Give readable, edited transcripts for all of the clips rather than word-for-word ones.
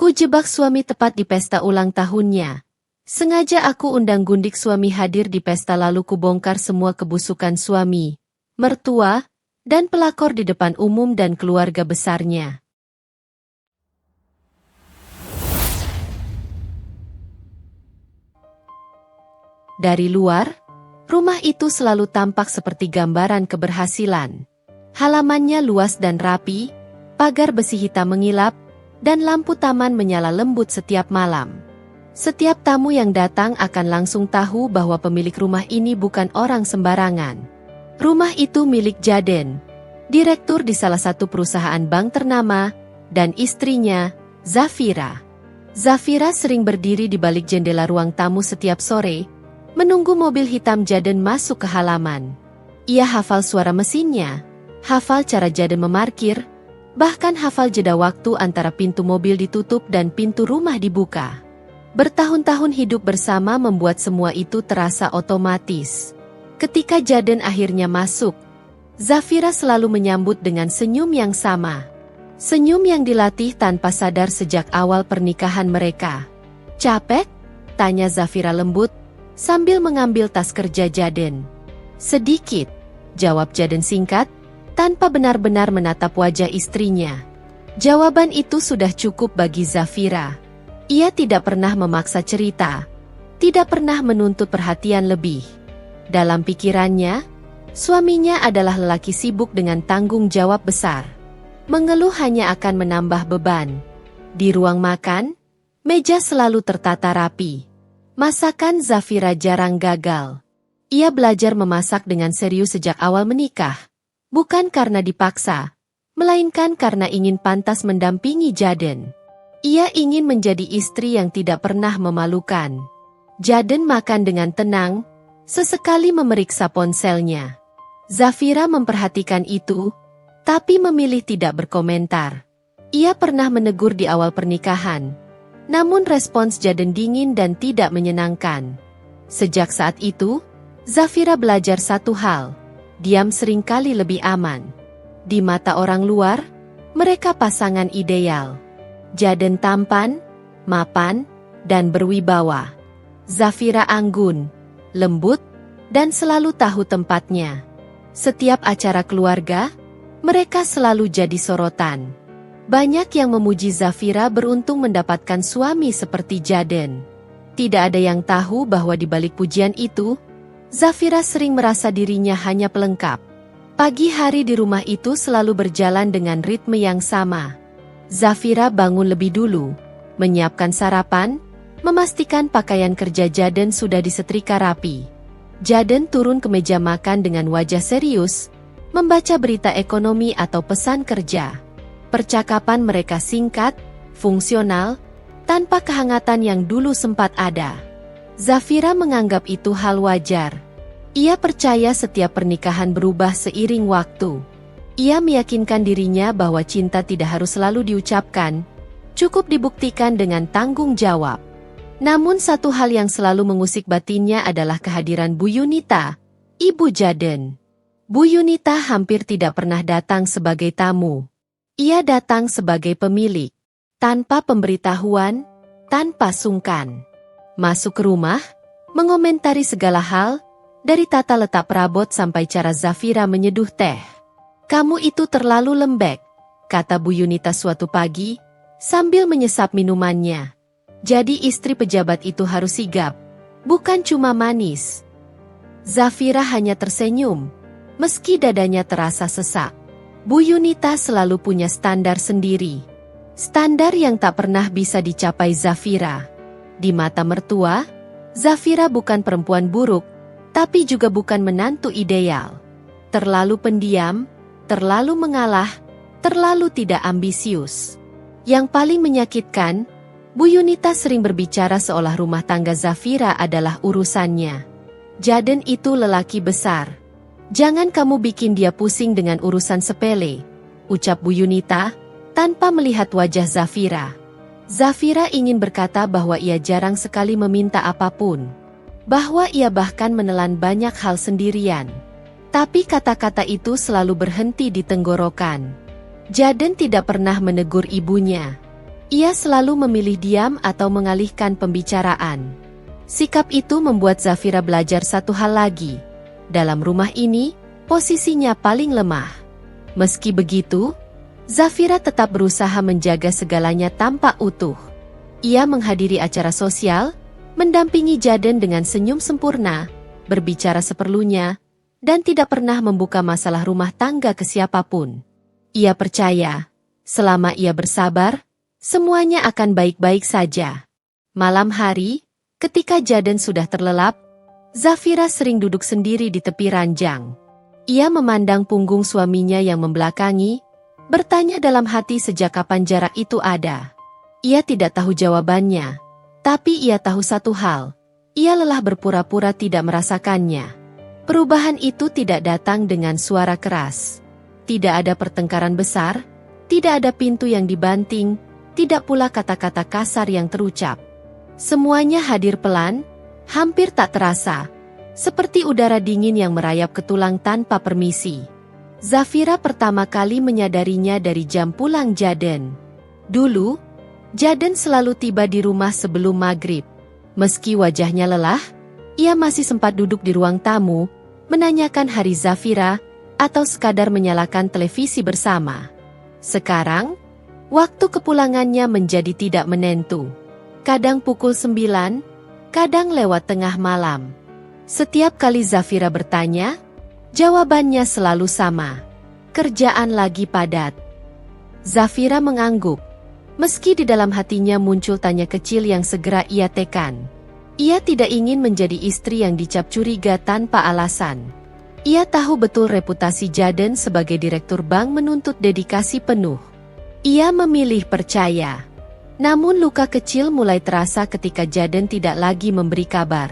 Ku jebak suami tepat di pesta ulang tahunnya. Sengaja aku undang gundik suami hadir di pesta lalu ku bongkar semua kebusukan suami, mertua, dan pelakor di depan umum dan keluarga besarnya. Dari luar, rumah itu selalu tampak seperti gambaran keberhasilan. Halamannya luas dan rapi, pagar besi hitam mengilap, dan lampu taman menyala lembut setiap malam. Setiap tamu yang datang akan langsung tahu bahwa pemilik rumah ini bukan orang sembarangan. Rumah itu milik Jaden, direktur di salah satu perusahaan bank ternama, dan istrinya, Zafira. Zafira sering berdiri di balik jendela ruang tamu setiap sore, menunggu mobil hitam Jaden masuk ke halaman. Ia hafal suara mesinnya, hafal cara Jaden memarkir, bahkan hafal jeda waktu antara pintu mobil ditutup dan pintu rumah dibuka. Bertahun-tahun hidup bersama membuat semua itu terasa otomatis. Ketika Jaden akhirnya masuk, Zafira selalu menyambut dengan senyum yang sama. Senyum yang dilatih tanpa sadar sejak awal pernikahan mereka. "Capek?" tanya Zafira lembut, sambil mengambil tas kerja Jaden. "Sedikit," jawab Jaden singkat, tanpa benar-benar menatap wajah istrinya. Jawaban itu sudah cukup bagi Zafira. Ia tidak pernah memaksa cerita, tidak pernah menuntut perhatian lebih. Dalam pikirannya, suaminya adalah lelaki sibuk dengan tanggung jawab besar. Mengeluh hanya akan menambah beban. Di ruang makan, meja selalu tertata rapi. Masakan Zafira jarang gagal. Ia belajar memasak dengan serius sejak awal menikah. Bukan karena dipaksa, melainkan karena ingin pantas mendampingi Jaden. Ia ingin menjadi istri yang tidak pernah memalukan. Jaden makan dengan tenang, sesekali memeriksa ponselnya. Zafira memperhatikan itu, tapi memilih tidak berkomentar. Ia pernah menegur di awal pernikahan, namun respons Jaden dingin dan tidak menyenangkan. Sejak saat itu, Zafira belajar satu hal. Diam seringkali lebih aman. Di mata orang luar, mereka pasangan ideal. Jaden tampan, mapan, dan berwibawa. Zafira anggun, lembut, dan selalu tahu tempatnya. Setiap acara keluarga, mereka selalu jadi sorotan. Banyak yang memuji Zafira beruntung mendapatkan suami seperti Jaden. Tidak ada yang tahu bahwa di balik pujian itu, Zafira sering merasa dirinya hanya pelengkap. Pagi hari di rumah itu selalu berjalan dengan ritme yang sama. Zafira bangun lebih dulu, menyiapkan sarapan, memastikan pakaian kerja Jaden sudah disetrika rapi. Jaden turun ke meja makan dengan wajah serius, membaca berita ekonomi atau pesan kerja. Percakapan mereka singkat, fungsional, tanpa kehangatan yang dulu sempat ada. Zafira menganggap itu hal wajar. Ia percaya setiap pernikahan berubah seiring waktu. Ia meyakinkan dirinya bahwa cinta tidak harus selalu diucapkan, cukup dibuktikan dengan tanggung jawab. Namun satu hal yang selalu mengusik batinnya adalah kehadiran Bu Yunita, ibu Jaden. Bu Yunita hampir tidak pernah datang sebagai tamu. Ia datang sebagai pemilik, tanpa pemberitahuan, tanpa sungkan. Masuk ke rumah, mengomentari segala hal, dari tata letak perabot sampai cara Zafira menyeduh teh. "Kamu itu terlalu lembek," kata Bu Yunita suatu pagi, sambil menyesap minumannya. "Jadi istri pejabat itu harus sigap, bukan cuma manis." Zafira hanya tersenyum, meski dadanya terasa sesak. Bu Yunita selalu punya standar sendiri. Standar yang tak pernah bisa dicapai Zafira. Di mata mertua, Zafira bukan perempuan buruk, tapi juga bukan menantu ideal. Terlalu pendiam, terlalu mengalah, terlalu tidak ambisius. Yang paling menyakitkan, Bu Yunita sering berbicara seolah rumah tangga Zafira adalah urusannya. "Jaden itu lelaki besar. Jangan kamu bikin dia pusing dengan urusan sepele," ucap Bu Yunita, tanpa melihat wajah Zafira. Zafira ingin berkata bahwa ia jarang sekali meminta apapun, bahwa ia bahkan menelan banyak hal sendirian. Tapi kata-kata itu selalu berhenti di tenggorokan. Jaden tidak pernah menegur ibunya. Ia selalu memilih diam atau mengalihkan pembicaraan. Sikap itu membuat Zafira belajar satu hal lagi. Dalam rumah ini, posisinya paling lemah. Meski begitu, Zafira tetap berusaha menjaga segalanya tampak utuh. Ia menghadiri acara sosial, mendampingi Jaden dengan senyum sempurna, berbicara seperlunya, dan tidak pernah membuka masalah rumah tangga ke siapapun. Ia percaya, selama ia bersabar, semuanya akan baik-baik saja. Malam hari, ketika Jaden sudah terlelap, Zafira sering duduk sendiri di tepi ranjang. Ia memandang punggung suaminya yang membelakangi, bertanya dalam hati sejak kapan jarak itu ada. Ia tidak tahu jawabannya, tapi ia tahu satu hal, ia lelah berpura-pura tidak merasakannya. Perubahan itu tidak datang dengan suara keras. Tidak ada pertengkaran besar, tidak ada pintu yang dibanting, tidak pula kata-kata kasar yang terucap. Semuanya hadir pelan, hampir tak terasa, seperti udara dingin yang merayap ke tulang tanpa permisi. Zafira pertama kali menyadarinya dari jam pulang Jaden. Dulu, Jaden selalu tiba di rumah sebelum maghrib. Meski wajahnya lelah, ia masih sempat duduk di ruang tamu, menanyakan hari Zafira, atau sekadar menyalakan televisi bersama. Sekarang, waktu kepulangannya menjadi tidak menentu. Kadang pukul 9, kadang lewat tengah malam. Setiap kali Zafira bertanya, jawabannya selalu sama. Kerjaan lagi padat. Zafira mengangguk. Meski di dalam hatinya muncul tanya kecil yang segera ia tekan. Ia tidak ingin menjadi istri yang dicap curiga tanpa alasan. Ia tahu betul reputasi Jaden sebagai direktur bank menuntut dedikasi penuh. Ia memilih percaya. Namun luka kecil mulai terasa ketika Jaden tidak lagi memberi kabar.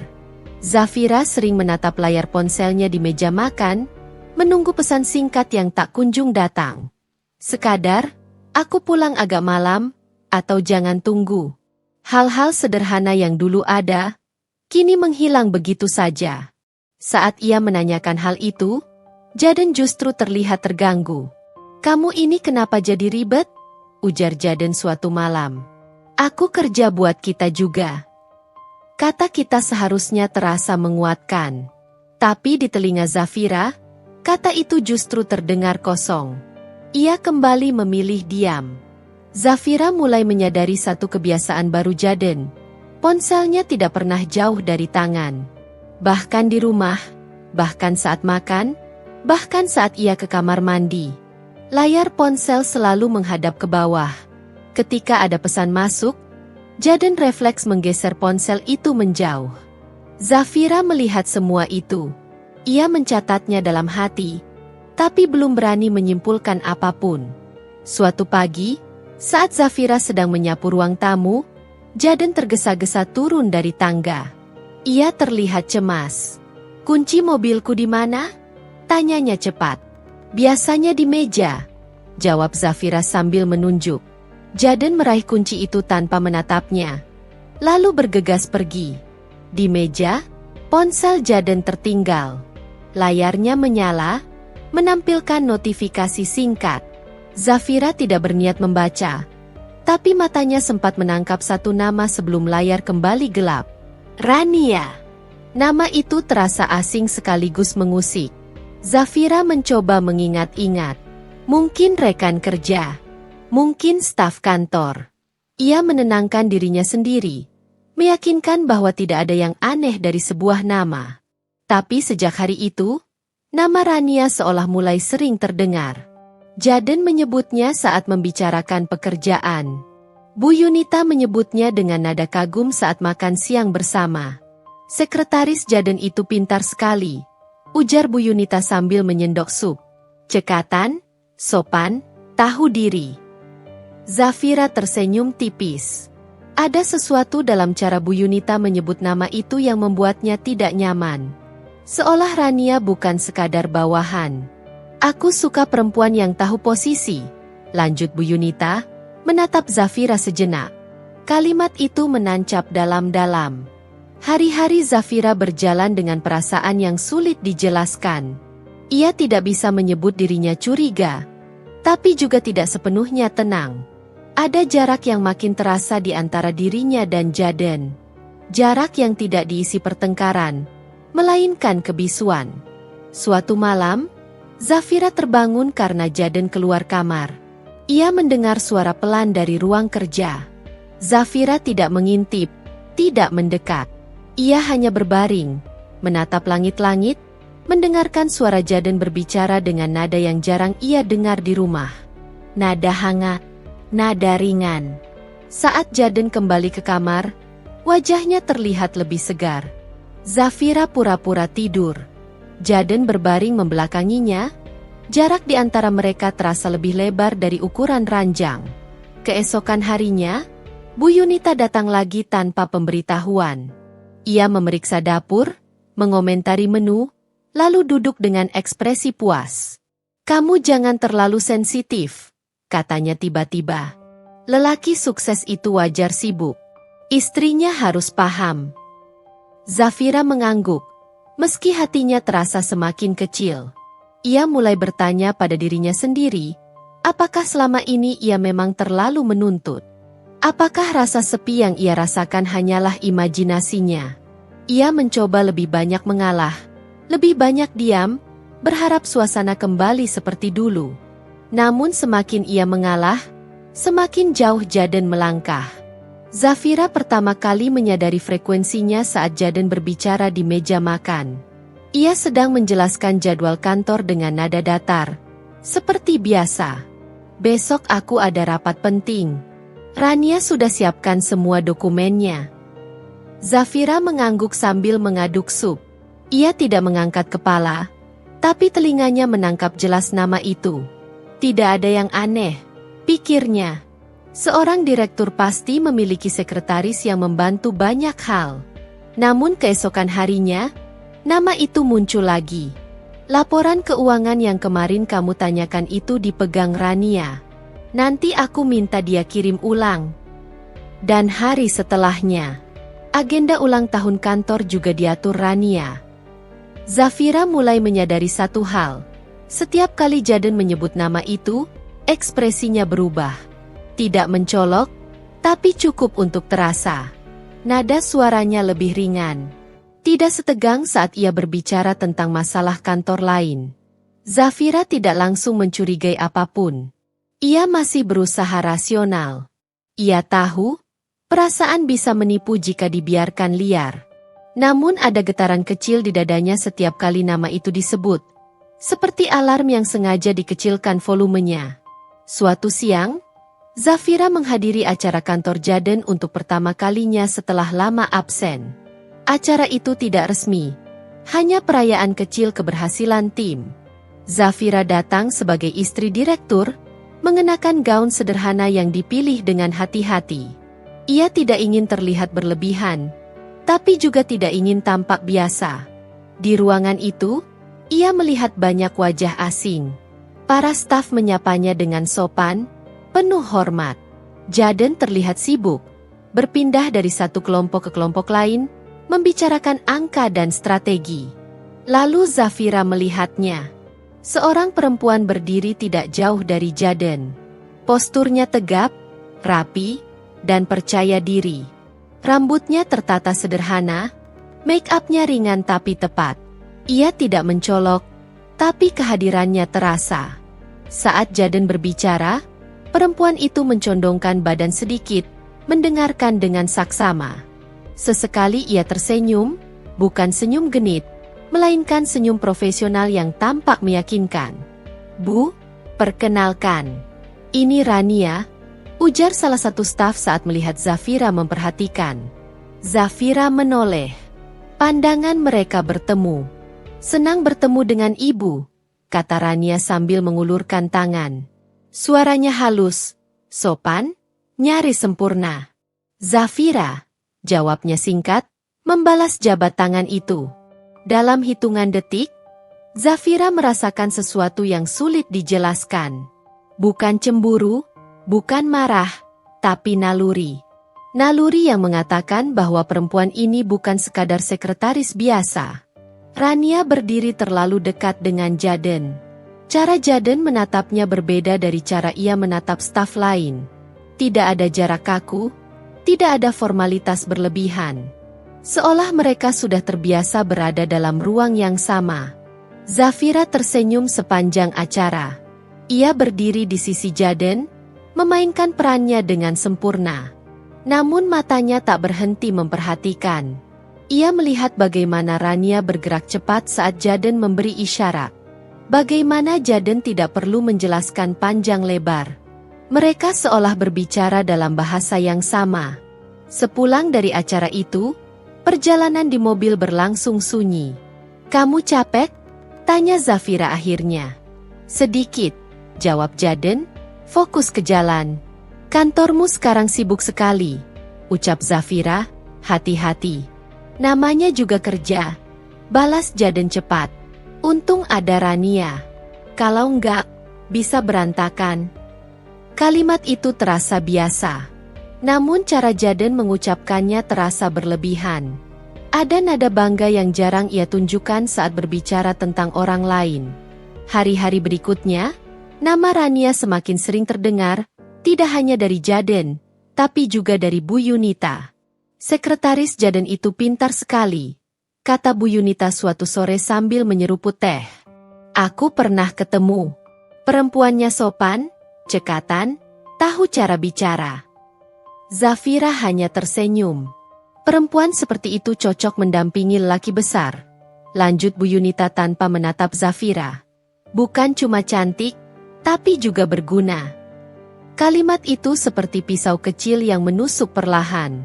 Zafira sering menatap layar ponselnya di meja makan, menunggu pesan singkat yang tak kunjung datang. Sekadar, aku pulang agak malam, atau jangan tunggu. Hal-hal sederhana yang dulu ada, kini menghilang begitu saja. Saat ia menanyakan hal itu, Jaden justru terlihat terganggu. "Kamu ini kenapa jadi ribet?" ujar Jaden suatu malam. "Aku kerja buat kita juga." Kata kita seharusnya terasa menguatkan. Tapi di telinga Zafira, kata itu justru terdengar kosong. Ia kembali memilih diam. Zafira mulai menyadari satu kebiasaan baru Jaden. Ponselnya tidak pernah jauh dari tangan. Bahkan di rumah, bahkan saat makan, bahkan saat ia ke kamar mandi. Layar ponsel selalu menghadap ke bawah. Ketika ada pesan masuk, Jaden refleks menggeser ponsel itu menjauh. Zafira melihat semua itu. Ia mencatatnya dalam hati, tapi belum berani menyimpulkan apapun. Suatu pagi, saat Zafira sedang menyapu ruang tamu, Jaden tergesa-gesa turun dari tangga. Ia terlihat cemas. "Kunci mobilku di mana?" tanyanya cepat. "Biasanya di meja," jawab Zafira sambil menunjuk. Jaden meraih kunci itu tanpa menatapnya, lalu bergegas pergi. Di meja, ponsel Jaden tertinggal. Layarnya menyala, menampilkan notifikasi singkat. Zafira tidak berniat membaca, tapi matanya sempat menangkap satu nama sebelum layar kembali gelap. Rania. Nama itu terasa asing sekaligus mengusik. Zafira mencoba mengingat-ingat. Mungkin rekan kerja. Mungkin staf kantor. Ia menenangkan dirinya sendiri, meyakinkan bahwa tidak ada yang aneh dari sebuah nama. Tapi sejak hari itu, nama Rania seolah mulai sering terdengar. Jaden menyebutnya saat membicarakan pekerjaan. Bu Yunita menyebutnya dengan nada kagum saat makan siang bersama. "Sekretaris Jaden itu pintar sekali," ujar Bu Yunita sambil menyendok sup. "Cekatan, sopan, tahu diri." Zafira tersenyum tipis. Ada sesuatu dalam cara Bu Yunita menyebut nama itu yang membuatnya tidak nyaman. Seolah Rania bukan sekadar bawahan. "Aku suka perempuan yang tahu posisi," lanjut Bu Yunita, menatap Zafira sejenak. Kalimat itu menancap dalam-dalam. Hari-hari Zafira berjalan dengan perasaan yang sulit dijelaskan. Ia tidak bisa menyebut dirinya curiga, tapi juga tidak sepenuhnya tenang. Ada jarak yang makin terasa di antara dirinya dan Jaden. Jarak yang tidak diisi pertengkaran, melainkan kebisuan. Suatu malam, Zafira terbangun karena Jaden keluar kamar. Ia mendengar suara pelan dari ruang kerja. Zafira tidak mengintip, tidak mendekat. Ia hanya berbaring, menatap langit-langit, mendengarkan suara Jaden berbicara dengan nada yang jarang ia dengar di rumah. Nada hangat, nada ringan. Saat Jaden kembali ke kamar, wajahnya terlihat lebih segar. Zafira pura-pura tidur. Jaden berbaring membelakanginya. Jarak di antara mereka terasa lebih lebar dari ukuran ranjang. Keesokan harinya, Bu Yunita datang lagi tanpa pemberitahuan. Ia memeriksa dapur, mengomentari menu, lalu duduk dengan ekspresi puas. "Kamu jangan terlalu sensitif," katanya tiba-tiba. Lelaki sukses itu wajar sibuk. Istrinya harus paham. Zafira mengangguk, meski hatinya terasa semakin kecil. Ia mulai bertanya pada dirinya sendiri, apakah selama ini ia memang terlalu menuntut? Apakah rasa sepi yang ia rasakan hanyalah imajinasinya? Ia mencoba lebih banyak mengalah, lebih banyak diam, berharap suasana kembali seperti dulu. Namun semakin ia mengalah, semakin jauh Jaden melangkah. Zafira pertama kali menyadari frekuensinya saat Jaden berbicara di meja makan. Ia sedang menjelaskan jadwal kantor dengan nada datar. Seperti biasa. "Besok aku ada rapat penting. Rania sudah siapkan semua dokumennya." Zafira mengangguk sambil mengaduk sup. Ia tidak mengangkat kepala, tapi telinganya menangkap jelas nama itu. Tidak ada yang aneh, pikirnya. Seorang direktur pasti memiliki sekretaris yang membantu banyak hal. Namun keesokan harinya, nama itu muncul lagi. "Laporan keuangan yang kemarin kamu tanyakan itu dipegang Rania. Nanti aku minta dia kirim ulang." Dan hari setelahnya, agenda ulang tahun kantor juga diatur Rania. Zafira mulai menyadari satu hal. Setiap kali Jaden menyebut nama itu, ekspresinya berubah. Tidak mencolok, tapi cukup untuk terasa. Nada suaranya lebih ringan. Tidak setegang saat ia berbicara tentang masalah kantor lain. Zafira tidak langsung mencurigai apapun. Ia masih berusaha rasional. Ia tahu, perasaan bisa menipu jika dibiarkan liar. Namun ada getaran kecil di dadanya setiap kali nama itu disebut. Seperti alarm yang sengaja dikecilkan volumenya. Suatu siang, Zafira menghadiri acara kantor Jaden untuk pertama kalinya setelah lama absen. Acara itu tidak resmi, hanya perayaan kecil keberhasilan tim. Zafira datang sebagai istri direktur, mengenakan gaun sederhana yang dipilih dengan hati-hati. Ia tidak ingin terlihat berlebihan, tapi juga tidak ingin tampak biasa. Di ruangan itu, ia melihat banyak wajah asing. Para staf menyapanya dengan sopan, penuh hormat. Jaden terlihat sibuk, berpindah dari satu kelompok ke kelompok lain, membicarakan angka dan strategi. Lalu Zafira melihatnya. Seorang perempuan berdiri tidak jauh dari Jaden. Posturnya tegap, rapi, dan percaya diri. Rambutnya tertata sederhana, make-up-nya ringan tapi tepat. Ia tidak mencolok, tapi kehadirannya terasa. Saat Jaden berbicara, perempuan itu mencondongkan badan sedikit, mendengarkan dengan saksama. Sesekali ia tersenyum, bukan senyum genit, melainkan senyum profesional yang tampak meyakinkan. "Bu, perkenalkan. Ini Rania," ujar salah satu staf saat melihat Zafira memperhatikan. Zafira menoleh. Pandangan mereka bertemu. "Senang bertemu dengan ibu," kata Rania sambil mengulurkan tangan. Suaranya halus, sopan, nyaris sempurna. "Zafira," jawabnya singkat, membalas jabat tangan itu. Dalam hitungan detik, Zafira merasakan sesuatu yang sulit dijelaskan. Bukan cemburu, bukan marah, tapi naluri. Naluri yang mengatakan bahwa perempuan ini bukan sekadar sekretaris biasa. Rania berdiri terlalu dekat dengan Jaden. Cara Jaden menatapnya berbeda dari cara ia menatap staf lain. Tidak ada jarak kaku, tidak ada formalitas berlebihan. Seolah mereka sudah terbiasa berada dalam ruang yang sama. Zafira tersenyum sepanjang acara. Ia berdiri di sisi Jaden, memainkan perannya dengan sempurna. Namun matanya tak berhenti memperhatikan. Ia melihat bagaimana Rania bergerak cepat saat Jaden memberi isyarat. Bagaimana Jaden tidak perlu menjelaskan panjang lebar. Mereka seolah berbicara dalam bahasa yang sama. Sepulang dari acara itu, perjalanan di mobil berlangsung sunyi. "Kamu capek?" tanya Zafira akhirnya. "Sedikit," jawab Jaden, "fokus ke jalan." "Kantormu sekarang sibuk sekali," ucap Zafira, "hati-hati." "Namanya juga kerja," balas Jaden cepat. "Untung ada Rania. Kalau enggak, bisa berantakan." Kalimat itu terasa biasa. Namun cara Jaden mengucapkannya terasa berlebihan. Ada nada bangga yang jarang ia tunjukkan saat berbicara tentang orang lain. Hari-hari berikutnya, nama Rania semakin sering terdengar, tidak hanya dari Jaden, tapi juga dari Bu Yunita. "Sekretaris Jaden itu pintar sekali," kata Bu Yunita suatu sore sambil menyeruput teh. "Aku pernah ketemu. Perempuannya sopan, cekatan, tahu cara bicara." Zafira hanya tersenyum. "Perempuan seperti itu cocok mendampingi lelaki besar," lanjut Bu Yunita tanpa menatap Zafira. "Bukan cuma cantik, tapi juga berguna." Kalimat itu seperti pisau kecil yang menusuk perlahan.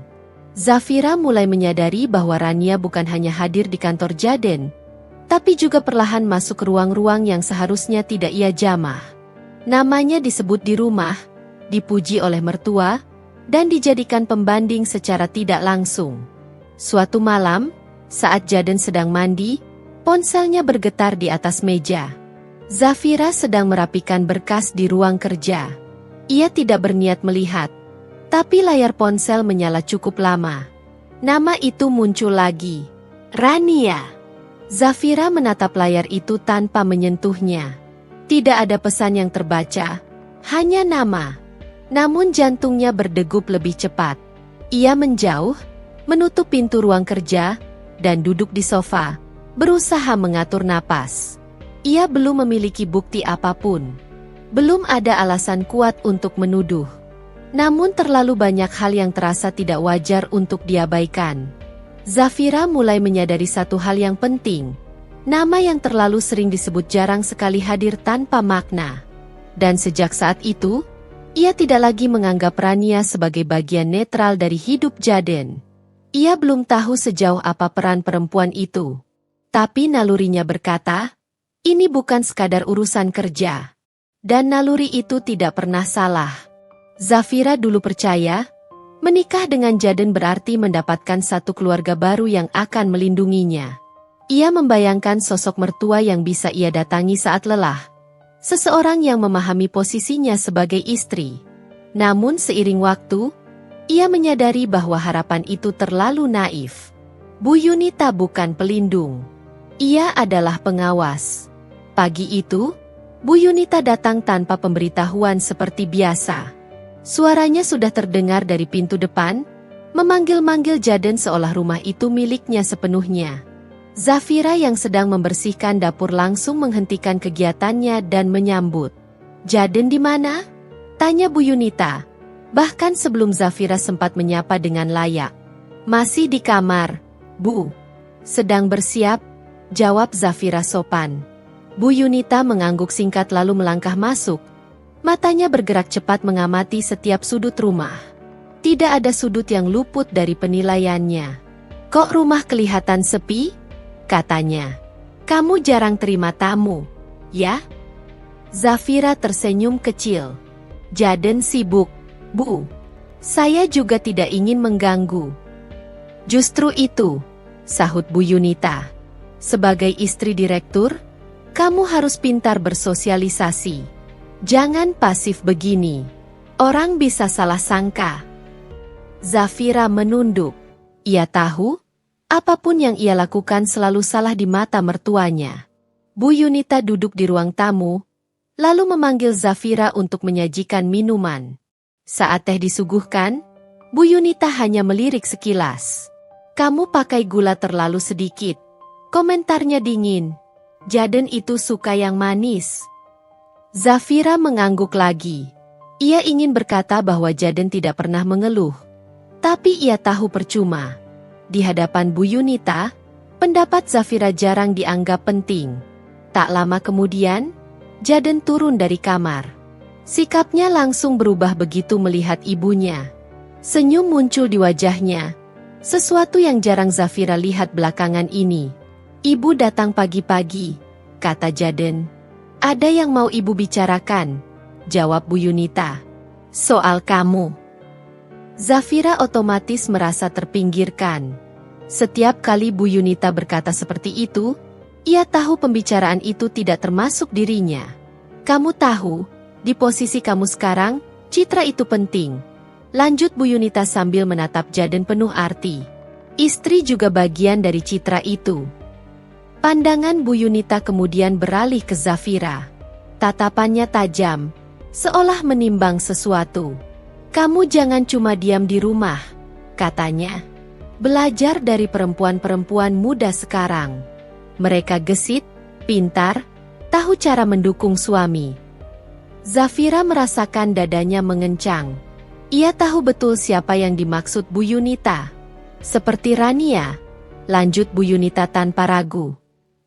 Zafira mulai menyadari bahwa Rania bukan hanya hadir di kantor Jaden, tapi juga perlahan masuk ke ruang-ruang yang seharusnya tidak ia jamah. Namanya disebut di rumah, dipuji oleh mertua, dan dijadikan pembanding secara tidak langsung. Suatu malam, saat Jaden sedang mandi, ponselnya bergetar di atas meja. Zafira sedang merapikan berkas di ruang kerja. Ia tidak berniat melihat, tapi layar ponsel menyala cukup lama. Nama itu muncul lagi. Rania. Zafira menatap layar itu tanpa menyentuhnya. Tidak ada pesan yang terbaca, hanya nama. Namun jantungnya berdegup lebih cepat. Ia menjauh, menutup pintu ruang kerja, dan duduk di sofa, berusaha mengatur napas. Ia belum memiliki bukti apapun. Belum ada alasan kuat untuk menuduh. Namun terlalu banyak hal yang terasa tidak wajar untuk diabaikan. Zafira mulai menyadari satu hal yang penting. Nama yang terlalu sering disebut jarang sekali hadir tanpa makna. Dan sejak saat itu, ia tidak lagi menganggap Rania sebagai bagian netral dari hidup Jaden. Ia belum tahu sejauh apa peran perempuan itu. Tapi nalurinya berkata, ini bukan sekadar urusan kerja. Dan naluri itu tidak pernah salah. Zafira dulu percaya, menikah dengan Jaden berarti mendapatkan satu keluarga baru yang akan melindunginya. Ia membayangkan sosok mertua yang bisa ia datangi saat lelah. Seseorang yang memahami posisinya sebagai istri. Namun seiring waktu, ia menyadari bahwa harapan itu terlalu naif. Bu Yunita bukan pelindung. Ia adalah pengawas. Pagi itu, Bu Yunita datang tanpa pemberitahuan seperti biasa. Suaranya sudah terdengar dari pintu depan, memanggil-manggil Jaden seolah rumah itu miliknya sepenuhnya. Zafira yang sedang membersihkan dapur langsung menghentikan kegiatannya dan menyambut. "Jaden di mana?" tanya Bu Yunita. Bahkan sebelum Zafira sempat menyapa dengan layak. "Masih di kamar, Bu." "Sedang bersiap," jawab Zafira sopan. Bu Yunita mengangguk singkat lalu melangkah masuk. Matanya bergerak cepat mengamati setiap sudut rumah. Tidak ada sudut yang luput dari penilaiannya. "Kok rumah kelihatan sepi?" katanya. "Kamu jarang terima tamu, ya?" Zafira tersenyum kecil. "Jaden sibuk, Bu. Saya juga tidak ingin mengganggu." "Justru itu," sahut Bu Yunita. "Sebagai istri direktur, kamu harus pintar bersosialisasi. Jangan pasif begini. Orang bisa salah sangka." Zafira menunduk. Ia tahu, apapun yang ia lakukan selalu salah di mata mertuanya. Bu Yunita duduk di ruang tamu, lalu memanggil Zafira untuk menyajikan minuman. Saat teh disuguhkan, Bu Yunita hanya melirik sekilas. "Kamu pakai gula terlalu sedikit," komentarnya dingin. "Jaden itu suka yang manis." Zafira mengangguk lagi. Ia ingin berkata bahwa Jaden tidak pernah mengeluh. Tapi ia tahu percuma. Di hadapan Bu Yunita, pendapat Zafira jarang dianggap penting. Tak lama kemudian, Jaden turun dari kamar. Sikapnya langsung berubah begitu melihat ibunya. Senyum muncul di wajahnya. Sesuatu yang jarang Zafira lihat belakangan ini. "Ibu datang pagi-pagi," kata Jaden. "Ada yang mau ibu bicarakan," jawab Bu Yunita. "Soal kamu." Zafira otomatis merasa terpinggirkan. Setiap kali Bu Yunita berkata seperti itu, ia tahu pembicaraan itu tidak termasuk dirinya. "Kamu tahu, di posisi kamu sekarang, citra itu penting," lanjut Bu Yunita sambil menatap Jaden penuh arti. "Istri juga bagian dari citra itu." Pandangan Bu Yunita kemudian beralih ke Zafira. Tatapannya tajam, seolah menimbang sesuatu. "Kamu jangan cuma diam di rumah," katanya. "Belajar dari perempuan-perempuan muda sekarang. Mereka gesit, pintar, tahu cara mendukung suami." Zafira merasakan dadanya mengencang. Ia tahu betul siapa yang dimaksud Bu Yunita. "Seperti Rania," lanjut Bu Yunita tanpa ragu.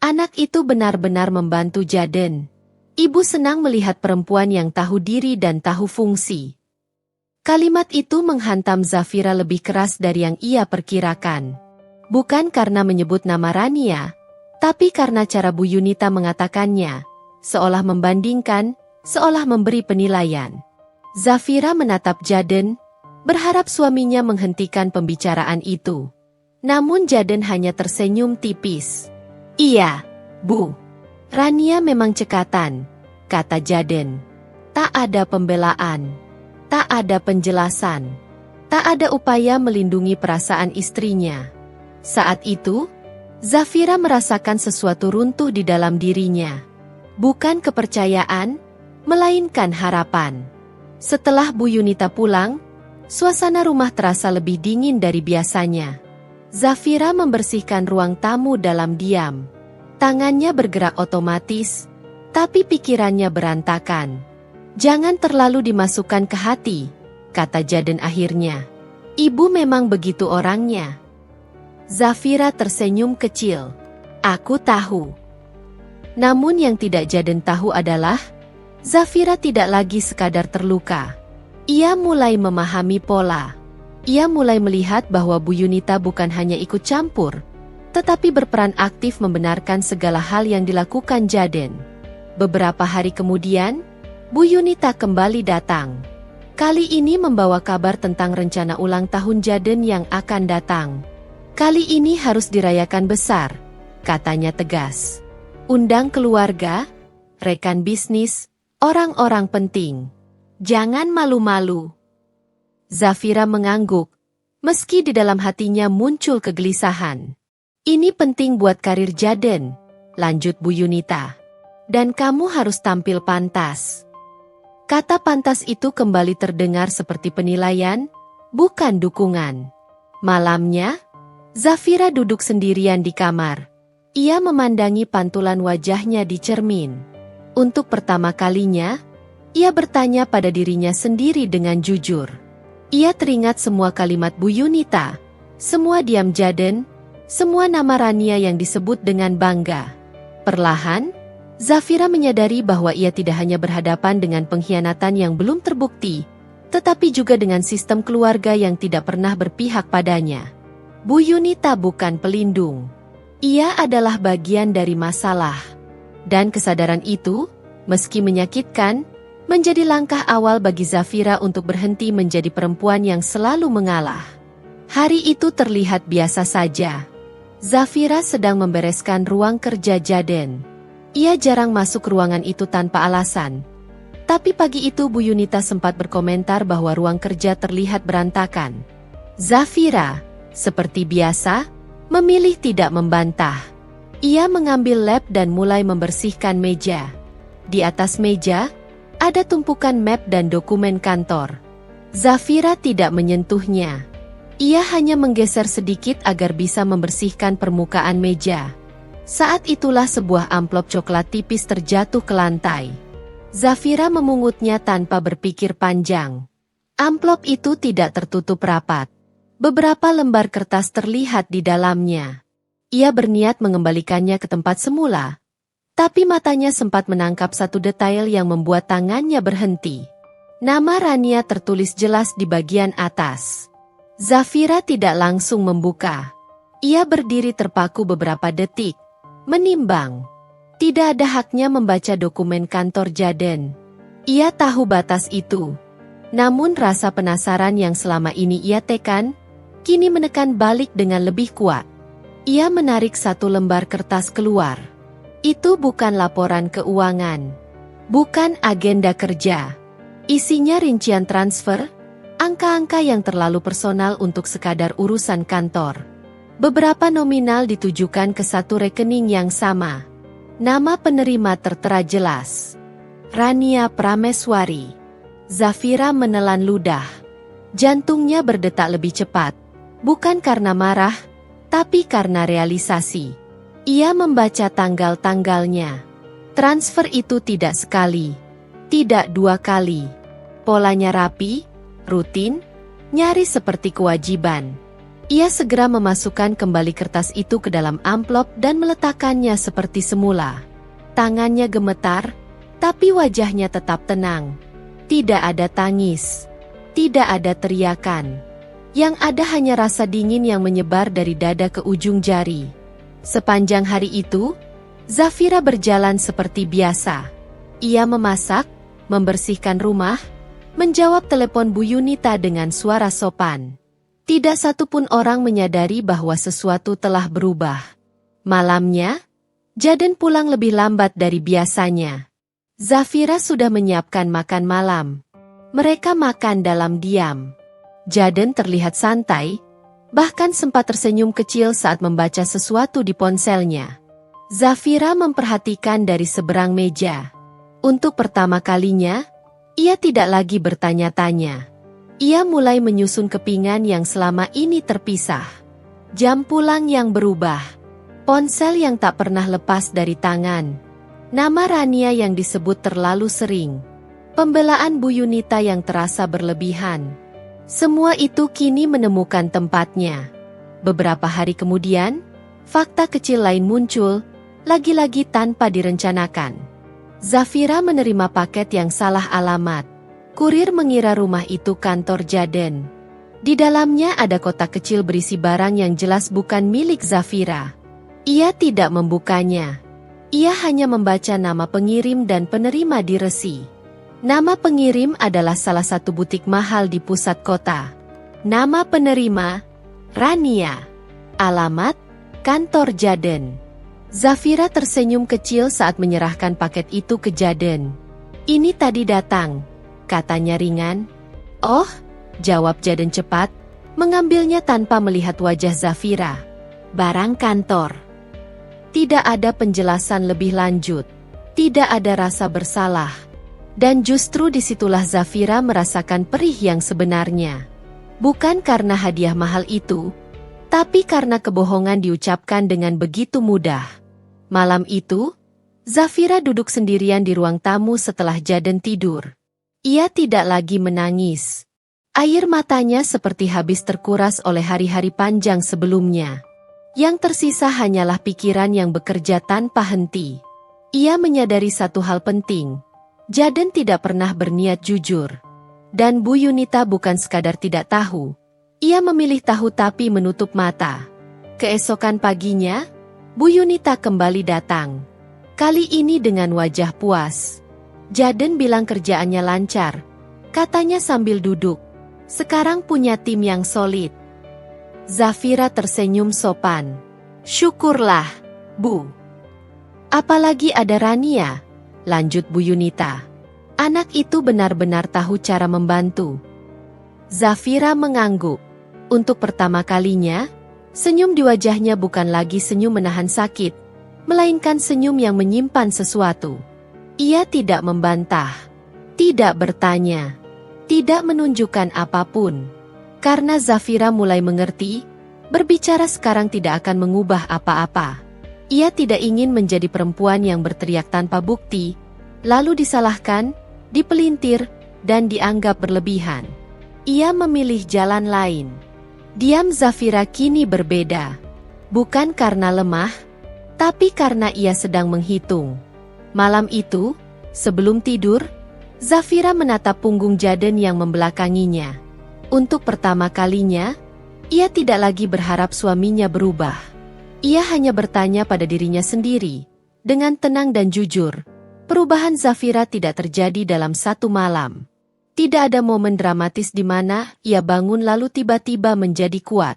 "Anak itu benar-benar membantu Jaden. Ibu senang melihat perempuan yang tahu diri dan tahu fungsi." Kalimat itu menghantam Zafira lebih keras dari yang ia perkirakan. Bukan karena menyebut nama Rania, tapi karena cara Bu Yunita mengatakannya, seolah membandingkan, seolah memberi penilaian. Zafira menatap Jaden, berharap suaminya menghentikan pembicaraan itu. Namun Jaden hanya tersenyum tipis. "Iya, Bu. Rania memang cekatan," kata Jaden. Tak ada pembelaan. Tak ada penjelasan. Tak ada upaya melindungi perasaan istrinya. Saat itu, Zafira merasakan sesuatu runtuh di dalam dirinya. Bukan kepercayaan, melainkan harapan. Setelah Bu Yunita pulang, suasana rumah terasa lebih dingin dari biasanya. Zafira membersihkan ruang tamu dalam diam. Tangannya bergerak otomatis, tapi pikirannya berantakan. "Jangan terlalu dimasukkan ke hati," kata Jaden akhirnya. "Ibu memang begitu orangnya." Zafira tersenyum kecil. "Aku tahu." Namun yang tidak Jaden tahu adalah, Zafira tidak lagi sekadar terluka. Ia mulai memahami pola. Ia mulai melihat bahwa Bu Yunita bukan hanya ikut campur, tetapi berperan aktif membenarkan segala hal yang dilakukan Jaden. Beberapa hari kemudian, Bu Yunita kembali datang. Kali ini membawa kabar tentang rencana ulang tahun Jaden yang akan datang. "Kali ini harus dirayakan besar," katanya tegas. "Undang keluarga, rekan bisnis, orang-orang penting. Jangan malu-malu." Zafira mengangguk, meski di dalam hatinya muncul kegelisahan. "Ini penting buat karir Jaden," lanjut Bu Yunita. "Dan kamu harus tampil pantas." Kata pantas itu kembali terdengar seperti penilaian, bukan dukungan. Malamnya, Zafira duduk sendirian di kamar. Ia memandangi pantulan wajahnya di cermin. Untuk pertama kalinya, ia bertanya pada dirinya sendiri dengan jujur. Ia teringat semua kalimat Bu Yunita, semua diam Jaden, semua nama Rania yang disebut dengan bangga. Perlahan, Zafira menyadari bahwa ia tidak hanya berhadapan dengan pengkhianatan yang belum terbukti, tetapi juga dengan sistem keluarga yang tidak pernah berpihak padanya. Bu Yunita bukan pelindung. Ia adalah bagian dari masalah. Dan kesadaran itu, meski menyakitkan, menjadi langkah awal bagi Zafira untuk berhenti menjadi perempuan yang selalu mengalah. Hari itu terlihat biasa saja. Zafira sedang membereskan ruang kerja Jaden. Ia jarang masuk ruangan itu tanpa alasan. Tapi pagi itu Bu Yunita sempat berkomentar bahwa ruang kerja terlihat berantakan. Zafira, seperti biasa, memilih tidak membantah. Ia mengambil lap dan mulai membersihkan meja. Di atas meja, ada tumpukan map dan dokumen kantor. Zafira tidak menyentuhnya. Ia hanya menggeser sedikit agar bisa membersihkan permukaan meja. Saat itulah sebuah amplop coklat tipis terjatuh ke lantai. Zafira memungutnya tanpa berpikir panjang. Amplop itu tidak tertutup rapat. Beberapa lembar kertas terlihat di dalamnya. Ia berniat mengembalikannya ke tempat semula. Tapi matanya sempat menangkap satu detail yang membuat tangannya berhenti. Nama Rania tertulis jelas di bagian atas. Zafira tidak langsung membuka. Ia berdiri terpaku beberapa detik, menimbang. Tidak ada haknya membaca dokumen kantor Jaden. Ia tahu batas itu. Namun rasa penasaran yang selama ini ia tekan, kini menekan balik dengan lebih kuat. Ia menarik satu lembar kertas keluar. Itu bukan laporan keuangan. Bukan agenda kerja. Isinya rincian transfer, angka-angka yang terlalu personal untuk sekadar urusan kantor. Beberapa nominal ditujukan ke satu rekening yang sama. Nama penerima tertera jelas. Rania Prameswari. Zafira menelan ludah. Jantungnya berdetak lebih cepat. Bukan karena marah, tapi karena realisasi. Ia membaca tanggal-tanggalnya. Transfer itu tidak sekali, tidak dua kali. Polanya rapi, rutin, nyaris seperti kewajiban. Ia segera memasukkan kembali kertas itu ke dalam amplop dan meletakkannya seperti semula. Tangannya gemetar, tapi wajahnya tetap tenang. Tidak ada tangis, tidak ada teriakan. Yang ada hanya rasa dingin yang menyebar dari dada ke ujung jari. Sepanjang hari itu, Zafira berjalan seperti biasa. Ia memasak, membersihkan rumah, menjawab telepon Bu Yunita dengan suara sopan. Tidak satupun orang menyadari bahwa sesuatu telah berubah. Malamnya, Jaden pulang lebih lambat dari biasanya. Zafira sudah menyiapkan makan malam. Mereka makan dalam diam. Jaden terlihat santai, bahkan sempat tersenyum kecil saat membaca sesuatu di ponselnya. Zafira memperhatikan dari seberang meja. Untuk pertama kalinya, ia tidak lagi bertanya-tanya. Ia mulai menyusun kepingan yang selama ini terpisah. Jam pulang yang berubah. Ponsel yang tak pernah lepas dari tangan. Nama Rania yang disebut terlalu sering. Pembelaan Bu Yunita yang terasa berlebihan. Semua itu kini menemukan tempatnya. Beberapa hari kemudian, fakta kecil lain muncul, lagi-lagi tanpa direncanakan. Zafira menerima paket yang salah alamat. Kurir mengira rumah itu kantor Jaden. Di dalamnya ada kotak kecil berisi barang yang jelas bukan milik Zafira. Ia tidak membukanya. Ia hanya membaca nama pengirim dan penerima di resi. Nama pengirim adalah salah satu butik mahal di pusat kota. Nama penerima, Rania. Alamat, kantor Jaden. Zafira tersenyum kecil saat menyerahkan paket itu ke Jaden. Ini tadi datang, katanya ringan. Oh, jawab Jaden cepat, mengambilnya tanpa melihat wajah Zafira. Barang kantor. Tidak ada penjelasan lebih lanjut. Tidak ada rasa bersalah. Dan justru disitulah Zafira merasakan perih yang sebenarnya. Bukan karena hadiah mahal itu, tapi karena kebohongan diucapkan dengan begitu mudah. Malam itu, Zafira duduk sendirian di ruang tamu setelah Jaden tidur. Ia tidak lagi menangis. Air matanya seperti habis terkuras oleh hari-hari panjang sebelumnya. Yang tersisa hanyalah pikiran yang bekerja tanpa henti. Ia menyadari satu hal penting. Jaden tidak pernah berniat jujur. Dan Bu Yunita bukan sekadar tidak tahu. Ia memilih tahu tapi menutup mata. Keesokan paginya, Bu Yunita kembali datang. Kali ini dengan wajah puas. Jaden bilang kerjaannya lancar. Katanya sambil duduk. Sekarang punya tim yang solid. Zafira tersenyum sopan. Syukurlah, Bu. Apalagi ada Rania, lanjut Bu Yunita. Anak itu benar-benar tahu cara membantu. Zafira mengangguk. Untuk pertama kalinya, senyum di wajahnya bukan lagi senyum menahan sakit, melainkan senyum yang menyimpan sesuatu. Ia tidak membantah, tidak bertanya, tidak menunjukkan apapun. Karena Zafira mulai mengerti, berbicara sekarang tidak akan mengubah apa-apa. Ia tidak ingin menjadi perempuan yang berteriak tanpa bukti, lalu disalahkan, dipelintir, dan dianggap berlebihan. Ia memilih jalan lain. Diam Zafira kini berbeda. Bukan karena lemah, tapi karena ia sedang menghitung. Malam itu, sebelum tidur, Zafira menatap punggung Jaden yang membelakanginya. Untuk pertama kalinya, ia tidak lagi berharap suaminya berubah. Ia hanya bertanya pada dirinya sendiri, dengan tenang dan jujur, perubahan Zafira tidak terjadi dalam satu malam. Tidak ada momen dramatis di mana ia bangun lalu tiba-tiba menjadi kuat.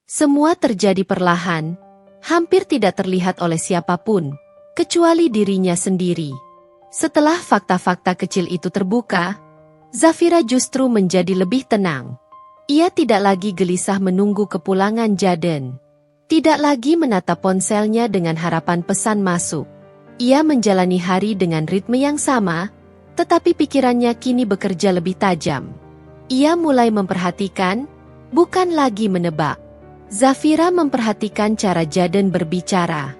Semua terjadi perlahan, hampir tidak terlihat oleh siapapun, kecuali dirinya sendiri. Setelah fakta-fakta kecil itu terbuka, Zafira justru menjadi lebih tenang. Ia tidak lagi gelisah menunggu kepulangan Jaden. Tidak lagi menatap ponselnya dengan harapan pesan masuk. Ia menjalani hari dengan ritme yang sama, tetapi pikirannya kini bekerja lebih tajam. Ia mulai memperhatikan, bukan lagi menebak. Zafira memperhatikan cara Jaden berbicara.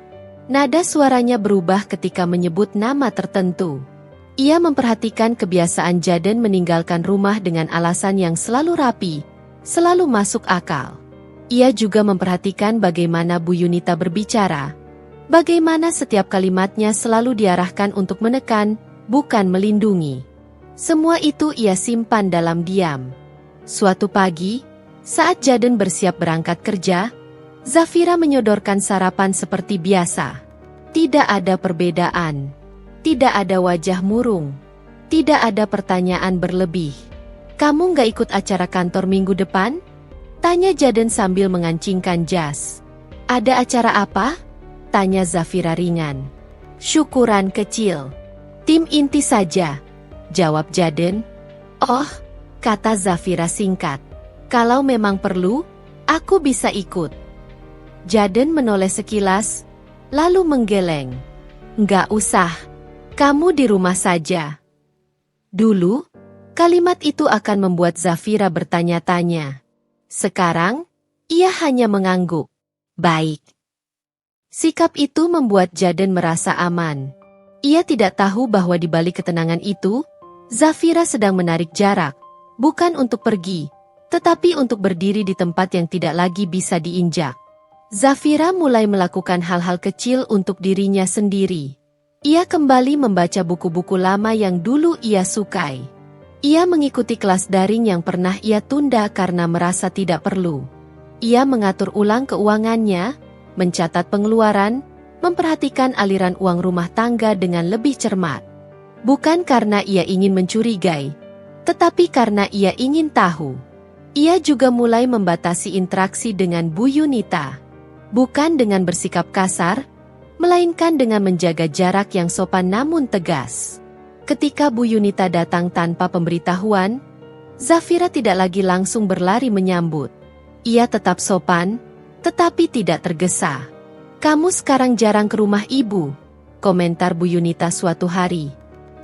Nada suaranya berubah ketika menyebut nama tertentu. Ia memperhatikan kebiasaan Jaden meninggalkan rumah dengan alasan yang selalu rapi, selalu masuk akal. Ia juga memperhatikan bagaimana Bu Yunita berbicara, bagaimana setiap kalimatnya selalu diarahkan untuk menekan, bukan melindungi. Semua itu ia simpan dalam diam. Suatu pagi, saat Jaden bersiap berangkat kerja, Zafira menyodorkan sarapan seperti biasa. Tidak ada perbedaan. Tidak ada wajah murung. Tidak ada pertanyaan berlebih. "Kamu nggak ikut acara kantor minggu depan?" tanya Jaden sambil mengancingkan jas. "Ada acara apa?" tanya Zafira ringan. "Syukuran kecil. Tim inti saja," jawab Jaden. "Oh," kata Zafira singkat. "Kalau memang perlu, aku bisa ikut." Jaden menoleh sekilas, lalu menggeleng. "Nggak usah. Kamu di rumah saja." Dulu, kalimat itu akan membuat Zafira bertanya-tanya. Sekarang, ia hanya mengangguk. Baik. Sikap itu membuat Jaden merasa aman. Ia tidak tahu bahwa di balik ketenangan itu, Zafira sedang menarik jarak, bukan untuk pergi, tetapi untuk berdiri di tempat yang tidak lagi bisa diinjak. Zafira mulai melakukan hal-hal kecil untuk dirinya sendiri. Ia kembali membaca buku-buku lama yang dulu ia sukai. Ia mengikuti kelas daring yang pernah ia tunda karena merasa tidak perlu. Ia mengatur ulang keuangannya, mencatat pengeluaran, memperhatikan aliran uang rumah tangga dengan lebih cermat. Bukan karena ia ingin mencurigai, tetapi karena ia ingin tahu. Ia juga mulai membatasi interaksi dengan Bu Yunita. Bukan dengan bersikap kasar, melainkan dengan menjaga jarak yang sopan namun tegas. Ketika Bu Yunita datang tanpa pemberitahuan, Zafira tidak lagi langsung berlari menyambut. Ia tetap sopan, tetapi tidak tergesa. "Kamu sekarang jarang ke rumah ibu," komentar Bu Yunita suatu hari.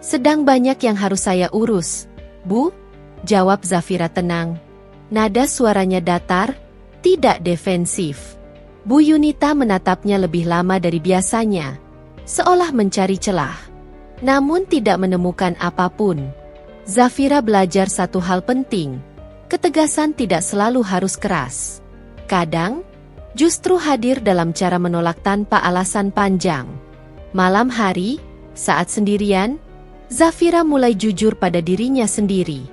"Sedang banyak yang harus saya urus, Bu," jawab Zafira tenang. Nada suaranya datar, tidak defensif. Bu Yunita menatapnya lebih lama dari biasanya, seolah mencari celah. Namun tidak menemukan apapun. Zafira belajar satu hal penting, ketegasan tidak selalu harus keras. Kadang, justru hadir dalam cara menolak tanpa alasan panjang. Malam hari, saat sendirian, Zafira mulai jujur pada dirinya sendiri.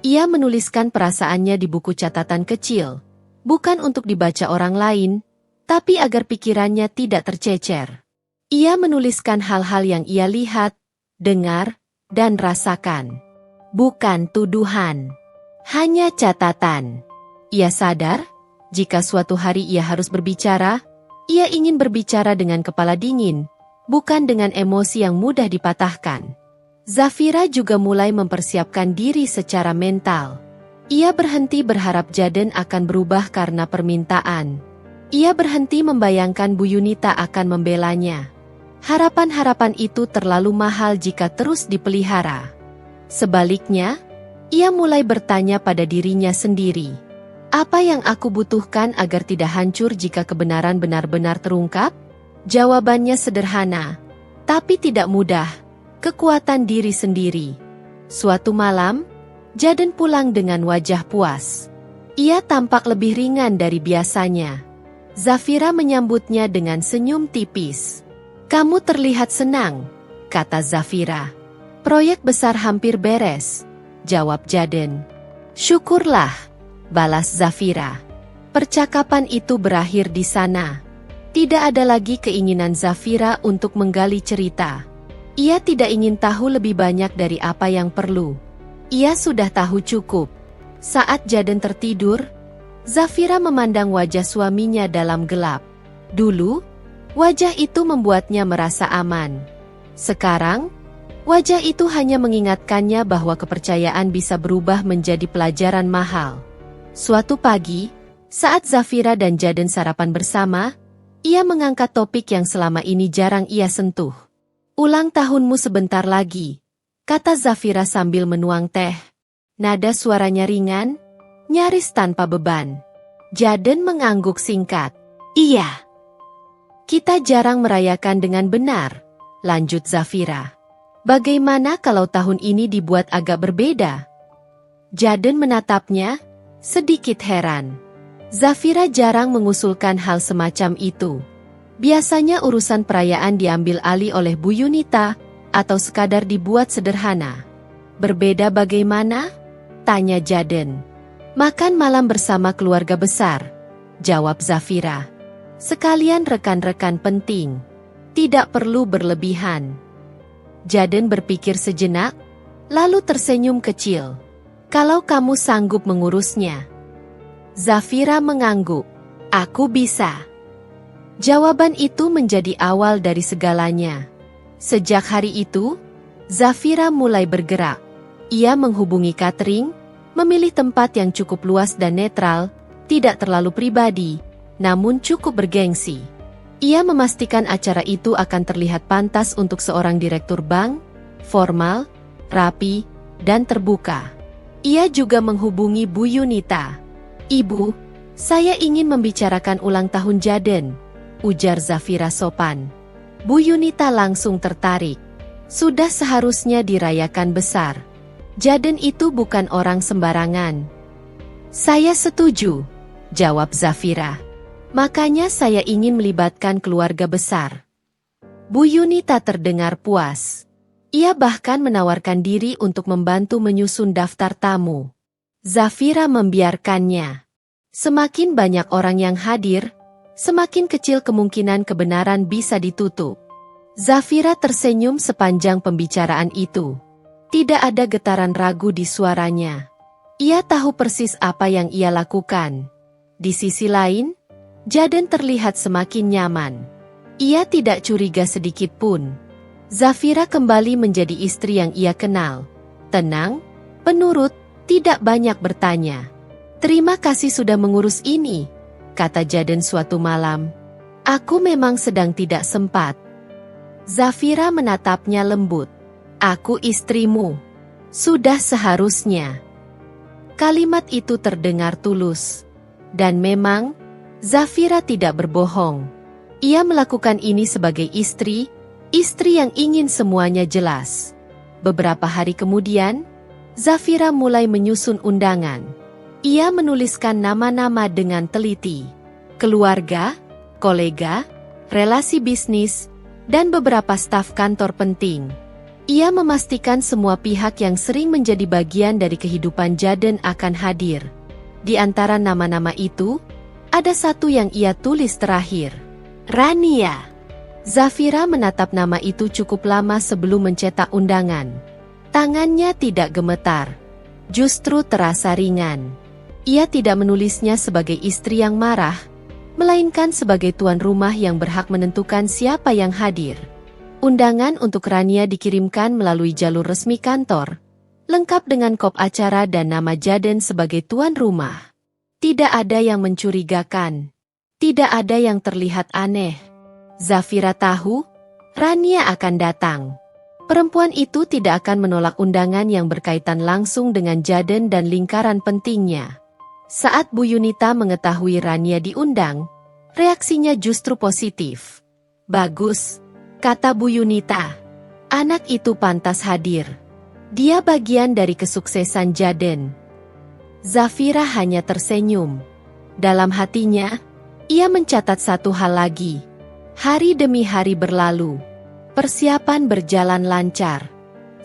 Ia menuliskan perasaannya di buku catatan kecil, bukan untuk dibaca orang lain, tapi agar pikirannya tidak tercecer. Ia menuliskan hal-hal yang ia lihat, dengar, dan rasakan. Bukan tuduhan, hanya catatan. Ia sadar, jika suatu hari ia harus berbicara, ia ingin berbicara dengan kepala dingin, bukan dengan emosi yang mudah dipatahkan. Zafira juga mulai mempersiapkan diri secara mental. Ia berhenti berharap Jaden akan berubah karena permintaan. Ia berhenti membayangkan Bu Yunita akan membelanya. Harapan-harapan itu terlalu mahal jika terus dipelihara. Sebaliknya, Ia mulai bertanya pada dirinya sendiri. Apa yang aku butuhkan agar tidak hancur jika kebenaran benar-benar terungkap? Jawabannya sederhana, tapi tidak mudah. Kekuatan diri sendiri. Suatu malam, Jaden pulang dengan wajah puas. Ia tampak lebih ringan dari biasanya. Zafira menyambutnya dengan senyum tipis. Kamu terlihat senang, kata Zafira. Proyek besar hampir beres, jawab Jaden. Syukurlah, balas Zafira. Percakapan itu berakhir di sana. Tidak ada lagi keinginan Zafira untuk menggali cerita. Ia tidak ingin tahu lebih banyak dari apa yang perlu. Ia sudah tahu cukup. Saat Jaden tertidur, Zafira memandang wajah suaminya dalam gelap. Dulu, wajah itu membuatnya merasa aman. Sekarang, wajah itu hanya mengingatkannya bahwa kepercayaan bisa berubah menjadi pelajaran mahal. Suatu pagi, saat Zafira dan Jaden sarapan bersama, ia mengangkat topik yang selama ini jarang ia sentuh. Ulang tahunmu sebentar lagi, kata Zafira sambil menuang teh. Nada suaranya ringan, nyaris tanpa beban. Jaden mengangguk singkat. Iya. Kita jarang merayakan dengan benar, lanjut Zafira. Bagaimana kalau tahun ini dibuat agak berbeda? Jaden menatapnya, sedikit heran. Zafira jarang mengusulkan hal semacam itu. Biasanya urusan perayaan diambil alih oleh Bu Yunita, atau sekadar dibuat sederhana. Berbeda bagaimana? Tanya Jaden. Makan malam bersama keluarga besar, jawab Zafira. Sekalian rekan-rekan penting. Tidak perlu berlebihan. Jaden berpikir sejenak, lalu tersenyum kecil. Kalau kamu sanggup mengurusnya. Zafira mengangguk. Aku bisa. Jawaban itu menjadi awal dari segalanya. Sejak hari itu, Zafira mulai bergerak. Ia menghubungi catering, memilih tempat yang cukup luas dan netral, tidak terlalu pribadi, namun cukup bergengsi. Ia memastikan acara itu akan terlihat pantas untuk seorang direktur bank, formal, rapi, dan terbuka. Ia juga menghubungi Bu Yunita. Ibu, saya ingin membicarakan ulang tahun Jaden, ujar Zafira sopan. Bu Yunita langsung tertarik. Sudah seharusnya dirayakan besar. Jaden itu bukan orang sembarangan. Saya setuju, jawab Zafira. Makanya saya ingin melibatkan keluarga besar. Bu Yunita terdengar puas. Ia bahkan menawarkan diri untuk membantu menyusun daftar tamu. Zafira membiarkannya. Semakin banyak orang yang hadir, semakin kecil kemungkinan kebenaran bisa ditutup. Zafira tersenyum sepanjang pembicaraan itu. Tidak ada getaran ragu di suaranya. Ia tahu persis apa yang ia lakukan. Di sisi lain, Jaden terlihat semakin nyaman. Ia tidak curiga sedikit pun. Zafira kembali menjadi istri yang ia kenal. Tenang, penurut, tidak banyak bertanya. Terima kasih sudah mengurus ini, kata Jaden suatu malam. Aku memang sedang tidak sempat. Zafira menatapnya lembut. Aku istrimu. Sudah seharusnya. Kalimat itu terdengar tulus. Dan memang, Zafira tidak berbohong. Ia melakukan ini sebagai istri yang ingin semuanya jelas. Beberapa hari kemudian, Zafira mulai menyusun undangan. Ia menuliskan nama-nama dengan teliti. Keluarga, kolega, relasi bisnis, dan beberapa staf kantor penting. Ia memastikan semua pihak yang sering menjadi bagian dari kehidupan Jaden akan hadir. Di antara nama-nama itu, ada satu yang ia tulis terakhir. Rania. Zafira menatap nama itu cukup lama sebelum mencetak undangan. Tangannya tidak gemetar. Justru terasa ringan. Ia tidak menulisnya sebagai istri yang marah, melainkan sebagai tuan rumah yang berhak menentukan siapa yang hadir. Undangan untuk Rania dikirimkan melalui jalur resmi kantor, lengkap dengan kop acara dan nama Jaden sebagai tuan rumah. Tidak ada yang mencurigakan. Tidak ada yang terlihat aneh. Zafira tahu, Rania akan datang. Perempuan itu tidak akan menolak undangan yang berkaitan langsung dengan Jaden dan lingkaran pentingnya. Saat Bu Yunita mengetahui Rania diundang, reaksinya justru positif. "Bagus," kata Bu Yunita. "Anak itu pantas hadir. Dia bagian dari kesuksesan Jaden." Zafira hanya tersenyum. Dalam hatinya, ia mencatat satu hal lagi. Hari demi hari berlalu. Persiapan berjalan lancar.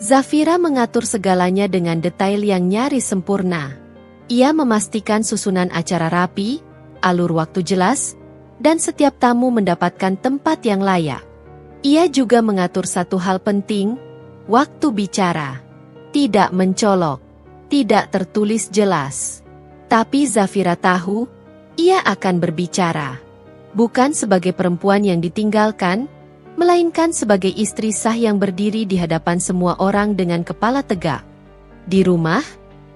Zafira mengatur segalanya dengan detail yang nyaris sempurna. Ia memastikan susunan acara rapi, alur waktu jelas, dan setiap tamu mendapatkan tempat yang layak. Ia juga mengatur satu hal penting, waktu bicara. Tidak mencolok, tidak tertulis jelas. Tapi Zafira tahu, ia akan berbicara. Bukan sebagai perempuan yang ditinggalkan, melainkan sebagai istri sah yang berdiri di hadapan semua orang dengan kepala tegak. Di rumah,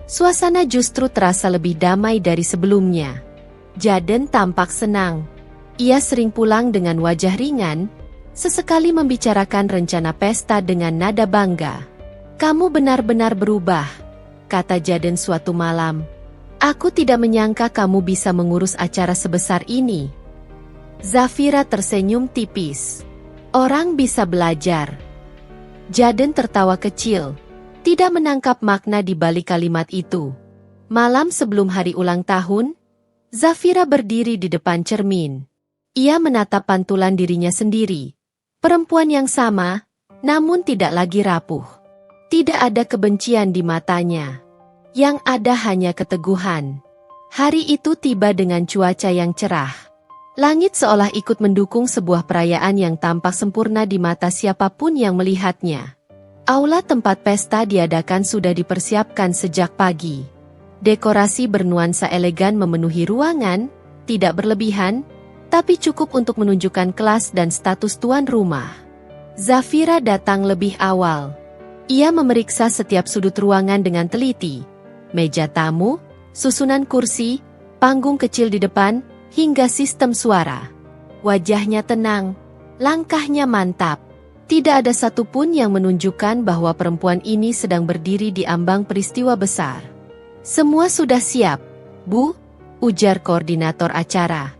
suasana justru terasa lebih damai dari sebelumnya. Jaden tampak senang. Ia sering pulang dengan wajah ringan, sesekali membicarakan rencana pesta dengan nada bangga. "Kamu benar-benar berubah," kata Jaden suatu malam. "Aku tidak menyangka kamu bisa mengurus acara sebesar ini." Zafira tersenyum tipis. "Orang bisa belajar." Jaden tertawa kecil, tidak menangkap makna di balik kalimat itu. Malam sebelum hari ulang tahun, Zafira berdiri di depan cermin. Ia menatap pantulan dirinya sendiri. Perempuan yang sama, namun tidak lagi rapuh. Tidak ada kebencian di matanya. Yang ada hanya keteguhan. Hari itu tiba dengan cuaca yang cerah. Langit seolah ikut mendukung sebuah perayaan yang tampak sempurna di mata siapapun yang melihatnya. Aula tempat pesta diadakan sudah dipersiapkan sejak pagi. Dekorasi bernuansa elegan memenuhi ruangan, tidak berlebihan, tapi cukup untuk menunjukkan kelas dan status tuan rumah. Zafira datang lebih awal. Ia memeriksa setiap sudut ruangan dengan teliti. Meja tamu, susunan kursi, panggung kecil di depan, hingga sistem suara. Wajahnya tenang, langkahnya mantap. Tidak ada satupun yang menunjukkan bahwa perempuan ini sedang berdiri di ambang peristiwa besar. "Semua sudah siap, Bu," ujar koordinator acara.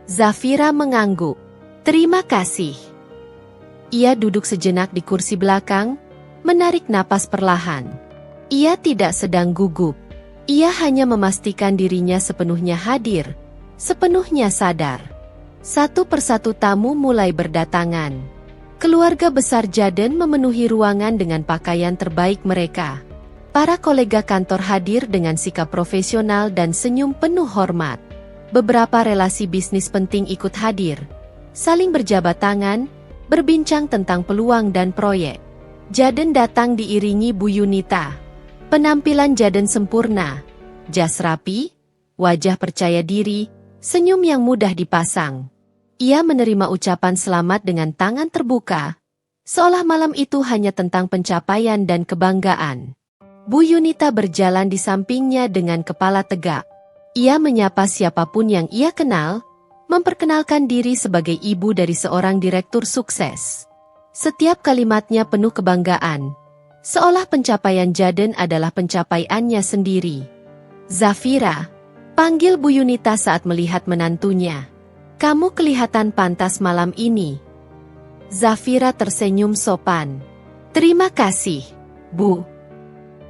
Zafira mengangguk. "Terima kasih." Ia duduk sejenak di kursi belakang, menarik napas perlahan. Ia tidak sedang gugup. Ia hanya memastikan dirinya sepenuhnya hadir, sepenuhnya sadar. Satu persatu tamu mulai berdatangan. Keluarga besar Jaden memenuhi ruangan dengan pakaian terbaik mereka. Para kolega kantor hadir dengan sikap profesional dan senyum penuh hormat. Beberapa relasi bisnis penting ikut hadir. Saling berjabat tangan, berbincang tentang peluang dan proyek. Jaden datang diiringi Bu Yunita. Penampilan Jaden sempurna. Jas rapi, wajah percaya diri, senyum yang mudah dipasang. Ia menerima ucapan selamat dengan tangan terbuka, seolah malam itu hanya tentang pencapaian dan kebanggaan. Bu Yunita berjalan di sampingnya dengan kepala tegak. Ia menyapa siapapun yang ia kenal, memperkenalkan diri sebagai ibu dari seorang direktur sukses. Setiap kalimatnya penuh kebanggaan, seolah pencapaian Jaden adalah pencapaiannya sendiri. "Zafira," panggil Bu Yunita saat melihat menantunya. "Kamu kelihatan pantas malam ini." Zafira tersenyum sopan. "Terima kasih, Bu."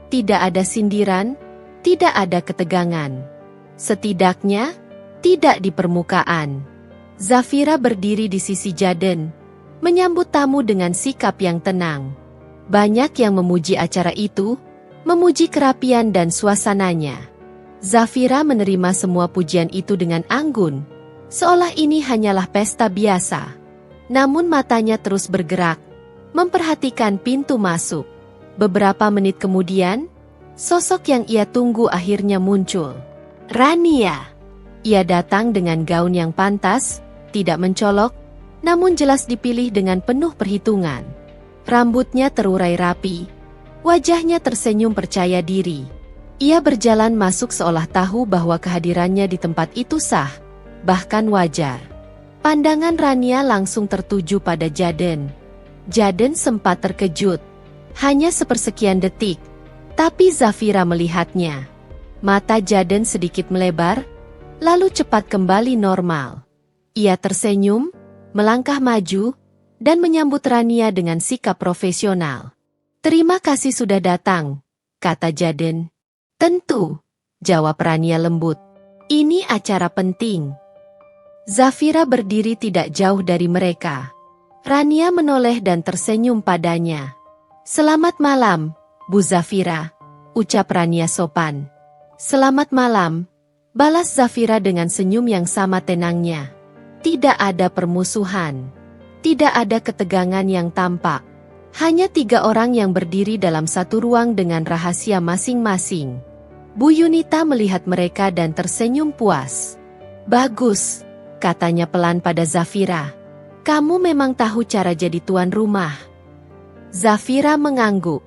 Tidak ada sindiran, tidak ada ketegangan. Setidaknya, tidak di permukaan. Zafira berdiri di sisi Jaden, menyambut tamu dengan sikap yang tenang. Banyak yang memuji acara itu, memuji kerapian dan suasananya. Zafira menerima semua pujian itu dengan anggun, seolah ini hanyalah pesta biasa. Namun matanya terus bergerak, memperhatikan pintu masuk. Beberapa menit kemudian, sosok yang ia tunggu akhirnya muncul. Rania. Ia datang dengan gaun yang pantas, tidak mencolok, namun jelas dipilih dengan penuh perhitungan. Rambutnya terurai rapi, wajahnya tersenyum percaya diri. Ia berjalan masuk seolah tahu bahwa kehadirannya di tempat itu sah, bahkan wajar. Pandangan Rania langsung tertuju pada Jaden. Jaden sempat terkejut. Hanya sepersekian detik, tapi Zafira melihatnya. Mata Jaden sedikit melebar, lalu cepat kembali normal. Ia tersenyum, melangkah maju, dan menyambut Rania dengan sikap profesional. "Terima kasih sudah datang," kata Jaden. "Tentu," jawab Rania lembut. "Ini acara penting." Zafira berdiri tidak jauh dari mereka. Rania menoleh dan tersenyum padanya. "Selamat malam, Bu Zafira," ucap Rania sopan. "Selamat malam," balas Zafira dengan senyum yang sama tenangnya. Tidak ada permusuhan. Tidak ada ketegangan yang tampak. Hanya 3 orang yang berdiri dalam satu ruang dengan rahasia masing-masing. Bu Yunita melihat mereka dan tersenyum puas. "Bagus," katanya pelan pada Zafira. "Kamu memang tahu cara jadi tuan rumah." Zafira mengangguk.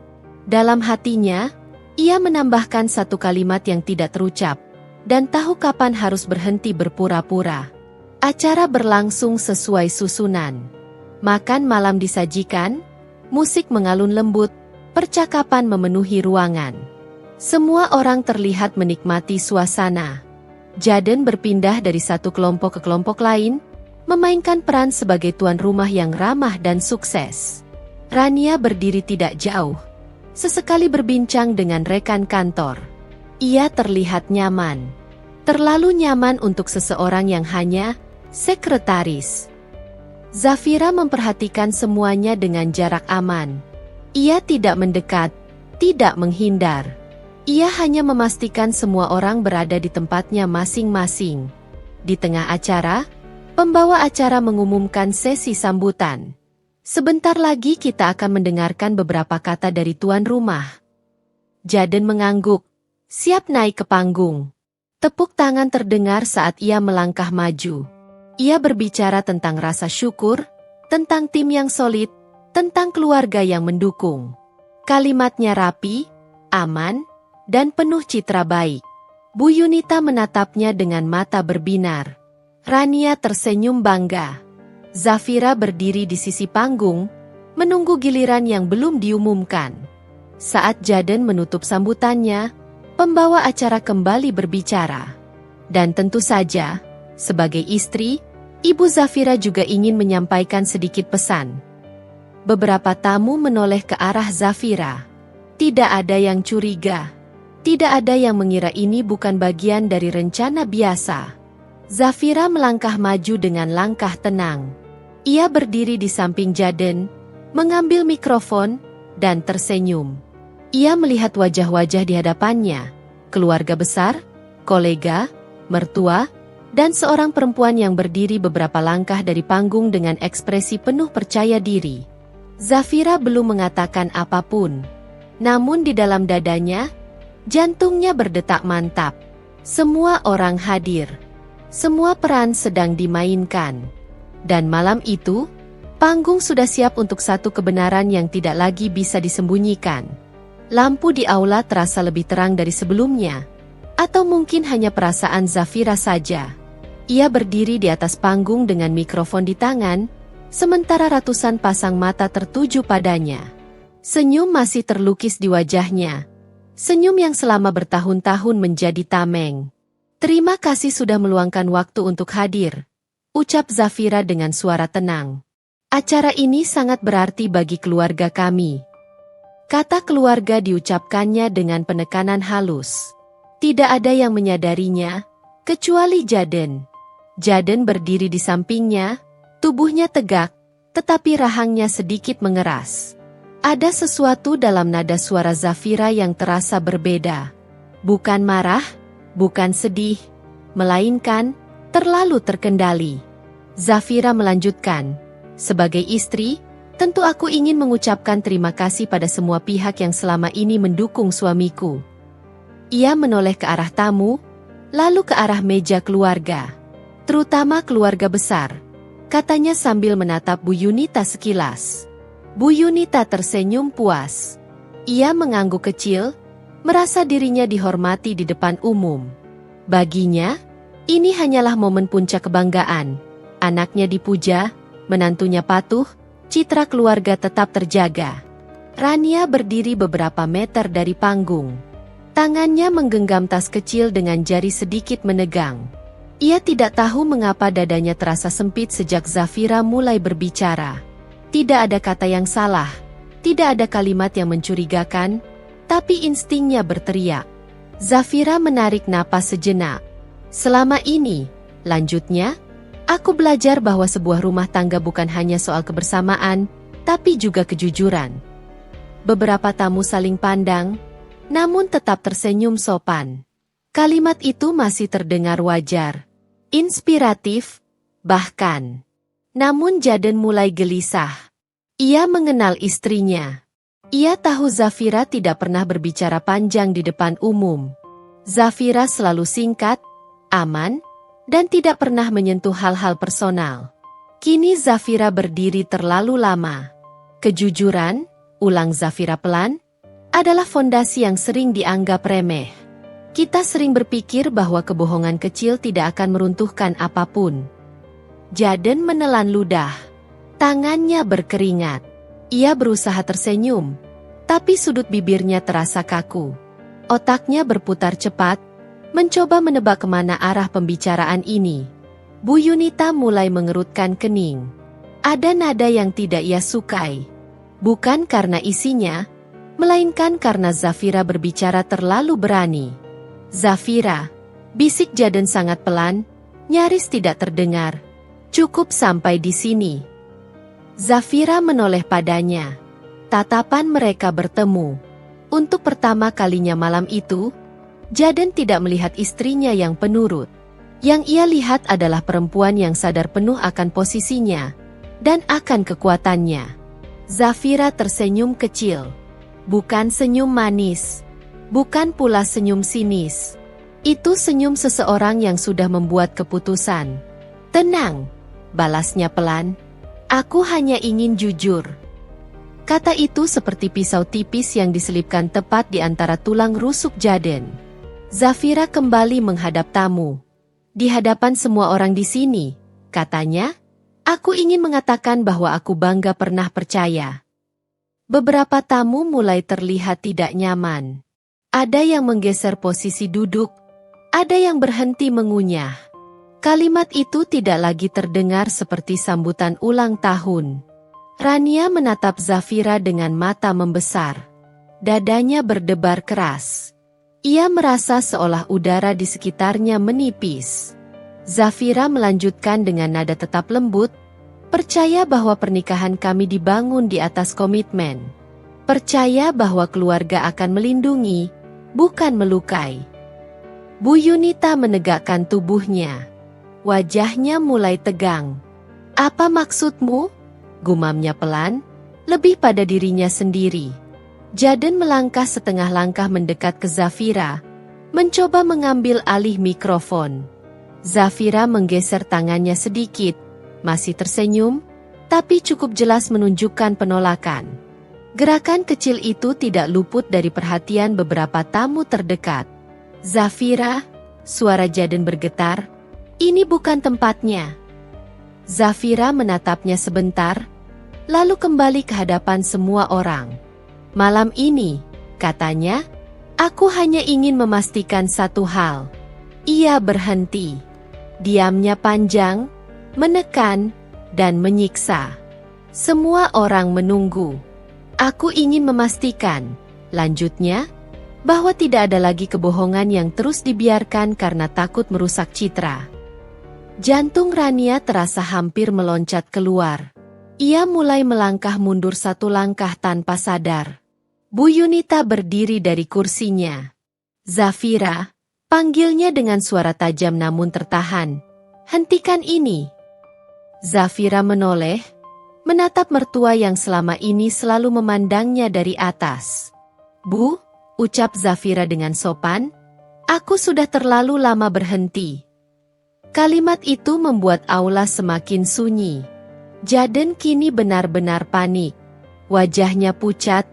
Dalam hatinya, ia menambahkan satu kalimat yang tidak terucap, dan tahu kapan harus berhenti berpura-pura. Acara berlangsung sesuai susunan. Makan malam disajikan, musik mengalun lembut, percakapan memenuhi ruangan. Semua orang terlihat menikmati suasana. Jaden berpindah dari satu kelompok ke kelompok lain, memainkan peran sebagai tuan rumah yang ramah dan sukses. Rania berdiri tidak jauh, sesekali berbincang dengan rekan kantor. Ia terlihat nyaman. Terlalu nyaman untuk seseorang yang hanya sekretaris. Zafira memperhatikan semuanya dengan jarak aman. Ia tidak mendekat, tidak menghindar. Ia hanya memastikan semua orang berada di tempatnya masing-masing. Di tengah acara, pembawa acara mengumumkan sesi sambutan. "Sebentar lagi kita akan mendengarkan beberapa kata dari tuan rumah." Jaden mengangguk, siap naik ke panggung. Tepuk tangan terdengar saat ia melangkah maju. Ia berbicara tentang rasa syukur, tentang tim yang solid, tentang keluarga yang mendukung. Kalimatnya rapi, aman, dan penuh citra baik. Bu Yunita menatapnya dengan mata berbinar. Rania tersenyum bangga. Zafira berdiri di sisi panggung, menunggu giliran yang belum diumumkan. Saat Jaden menutup sambutannya, pembawa acara kembali berbicara. Dan tentu saja, sebagai istri, Ibu Zafira juga ingin menyampaikan sedikit pesan. Beberapa tamu menoleh ke arah Zafira. Tidak ada yang curiga. Tidak ada yang mengira ini bukan bagian dari rencana biasa. Zafira melangkah maju dengan langkah tenang. Ia berdiri di samping Jaden, mengambil mikrofon, dan tersenyum. Ia melihat wajah-wajah di hadapannya, keluarga besar, kolega, mertua, dan seorang perempuan yang berdiri beberapa langkah dari panggung dengan ekspresi penuh percaya diri. Zafira belum mengatakan apapun. Namun di dalam dadanya, jantungnya berdetak mantap. Semua orang hadir. Semua peran sedang dimainkan. Dan malam itu, panggung sudah siap untuk satu kebenaran yang tidak lagi bisa disembunyikan. Lampu di aula terasa lebih terang dari sebelumnya. Atau mungkin hanya perasaan Zafira saja. Ia berdiri di atas panggung dengan mikrofon di tangan, sementara ratusan pasang mata tertuju padanya. Senyum masih terlukis di wajahnya. Senyum yang selama bertahun-tahun menjadi tameng. "Terima kasih sudah meluangkan waktu untuk hadir," ucap Zafira dengan suara tenang. "Acara ini sangat berarti bagi keluarga kami." Kata keluarga diucapkannya dengan penekanan halus. Tidak ada yang menyadarinya, kecuali Jaden. Jaden berdiri di sampingnya, tubuhnya tegak, tetapi rahangnya sedikit mengeras. Ada sesuatu dalam nada suara Zafira yang terasa berbeda. Bukan marah, bukan sedih, melainkan terlalu terkendali. Zafira melanjutkan, "Sebagai istri, tentu aku ingin mengucapkan terima kasih pada semua pihak yang selama ini mendukung suamiku." Ia menoleh ke arah tamu, lalu ke arah meja keluarga. "Terutama keluarga besar," katanya sambil menatap Bu Yunita sekilas. Bu Yunita tersenyum puas. Ia mengangguk kecil, merasa dirinya dihormati di depan umum. Baginya, ini hanyalah momen puncak kebanggaan. Anaknya dipuja, menantunya patuh, citra keluarga tetap terjaga. Rania berdiri beberapa meter dari panggung. Tangannya menggenggam tas kecil dengan jari sedikit menegang. Ia tidak tahu mengapa dadanya terasa sempit sejak Zafira mulai berbicara. Tidak ada kata yang salah, tidak ada kalimat yang mencurigakan, tapi instingnya berteriak. Zafira menarik napas sejenak. Selama ini, lanjutnya, aku belajar bahwa sebuah rumah tangga bukan hanya soal kebersamaan, tapi juga kejujuran. Beberapa tamu saling pandang, namun tetap tersenyum sopan. Kalimat itu masih terdengar wajar, inspiratif, bahkan. Namun Jaden mulai gelisah. Ia mengenal istrinya. Ia tahu Zafira tidak pernah berbicara panjang di depan umum. Zafira selalu singkat, aman, dan tidak pernah menyentuh hal-hal personal. Kini Zafira berdiri terlalu lama. Kejujuran, ulang Zafira pelan, adalah fondasi yang sering dianggap remeh. Kita sering berpikir bahwa kebohongan kecil tidak akan meruntuhkan apapun. Jaden menelan ludah. Tangannya berkeringat. Ia berusaha tersenyum, tapi sudut bibirnya terasa kaku. Otaknya berputar cepat, mencoba menebak kemana arah pembicaraan ini. Bu Yunita mulai mengerutkan kening. Ada nada yang tidak ia sukai. Bukan karena isinya, melainkan karena Zafira berbicara terlalu berani. Zafira, bisik Jaden sangat pelan, nyaris tidak terdengar. Cukup sampai di sini. Zafira menoleh padanya. Tatapan mereka bertemu. Untuk pertama kalinya malam itu, Jaden tidak melihat istrinya yang penurut. Yang ia lihat adalah perempuan yang sadar penuh akan posisinya dan akan kekuatannya. Zafira tersenyum kecil. Bukan senyum manis. Bukan pula senyum sinis. Itu senyum seseorang yang sudah membuat keputusan. Tenang, balasnya pelan. Aku hanya ingin jujur. Kata itu seperti pisau tipis yang diselipkan tepat di antara tulang rusuk Jaden. Zafira kembali menghadap tamu. Di hadapan semua orang di sini, katanya, aku ingin mengatakan bahwa aku bangga pernah percaya. Beberapa tamu mulai terlihat tidak nyaman. Ada yang menggeser posisi duduk, ada yang berhenti mengunyah. Kalimat itu tidak lagi terdengar seperti sambutan ulang tahun. Rania menatap Zafira dengan mata membesar. Dadanya berdebar keras. Ia merasa seolah udara di sekitarnya menipis. Zafira melanjutkan dengan nada tetap lembut, percaya bahwa pernikahan kami dibangun di atas komitmen. Percaya bahwa keluarga akan melindungi, bukan melukai. Bu Yunita menegakkan tubuhnya. Wajahnya mulai tegang. Apa maksudmu? Gumamnya pelan, lebih pada dirinya sendiri. Jaden melangkah setengah langkah mendekat ke Zafira, mencoba mengambil alih mikrofon. Zafira menggeser tangannya sedikit, masih tersenyum, tapi cukup jelas menunjukkan penolakan. Gerakan kecil itu tidak luput dari perhatian beberapa tamu terdekat. Zafira, suara Jaden bergetar, ini bukan tempatnya. Zafira menatapnya sebentar, lalu kembali ke hadapan semua orang. Malam ini, katanya, aku hanya ingin memastikan satu hal. Ia berhenti. Diamnya panjang, menekan, dan menyiksa. Semua orang menunggu. Aku ingin memastikan, lanjutnya, bahwa tidak ada lagi kebohongan yang terus dibiarkan karena takut merusak citra. Jantung Rania terasa hampir meloncat keluar. Ia mulai melangkah mundur satu langkah tanpa sadar. Bu Yunita berdiri dari kursinya. Zafira, panggilnya dengan suara tajam namun tertahan. Hentikan ini. Zafira menoleh, menatap mertua yang selama ini selalu memandangnya dari atas. Bu, ucap Zafira dengan sopan, aku sudah terlalu lama berhenti. Kalimat itu membuat aula semakin sunyi. Jaden kini benar-benar panik. Wajahnya pucat,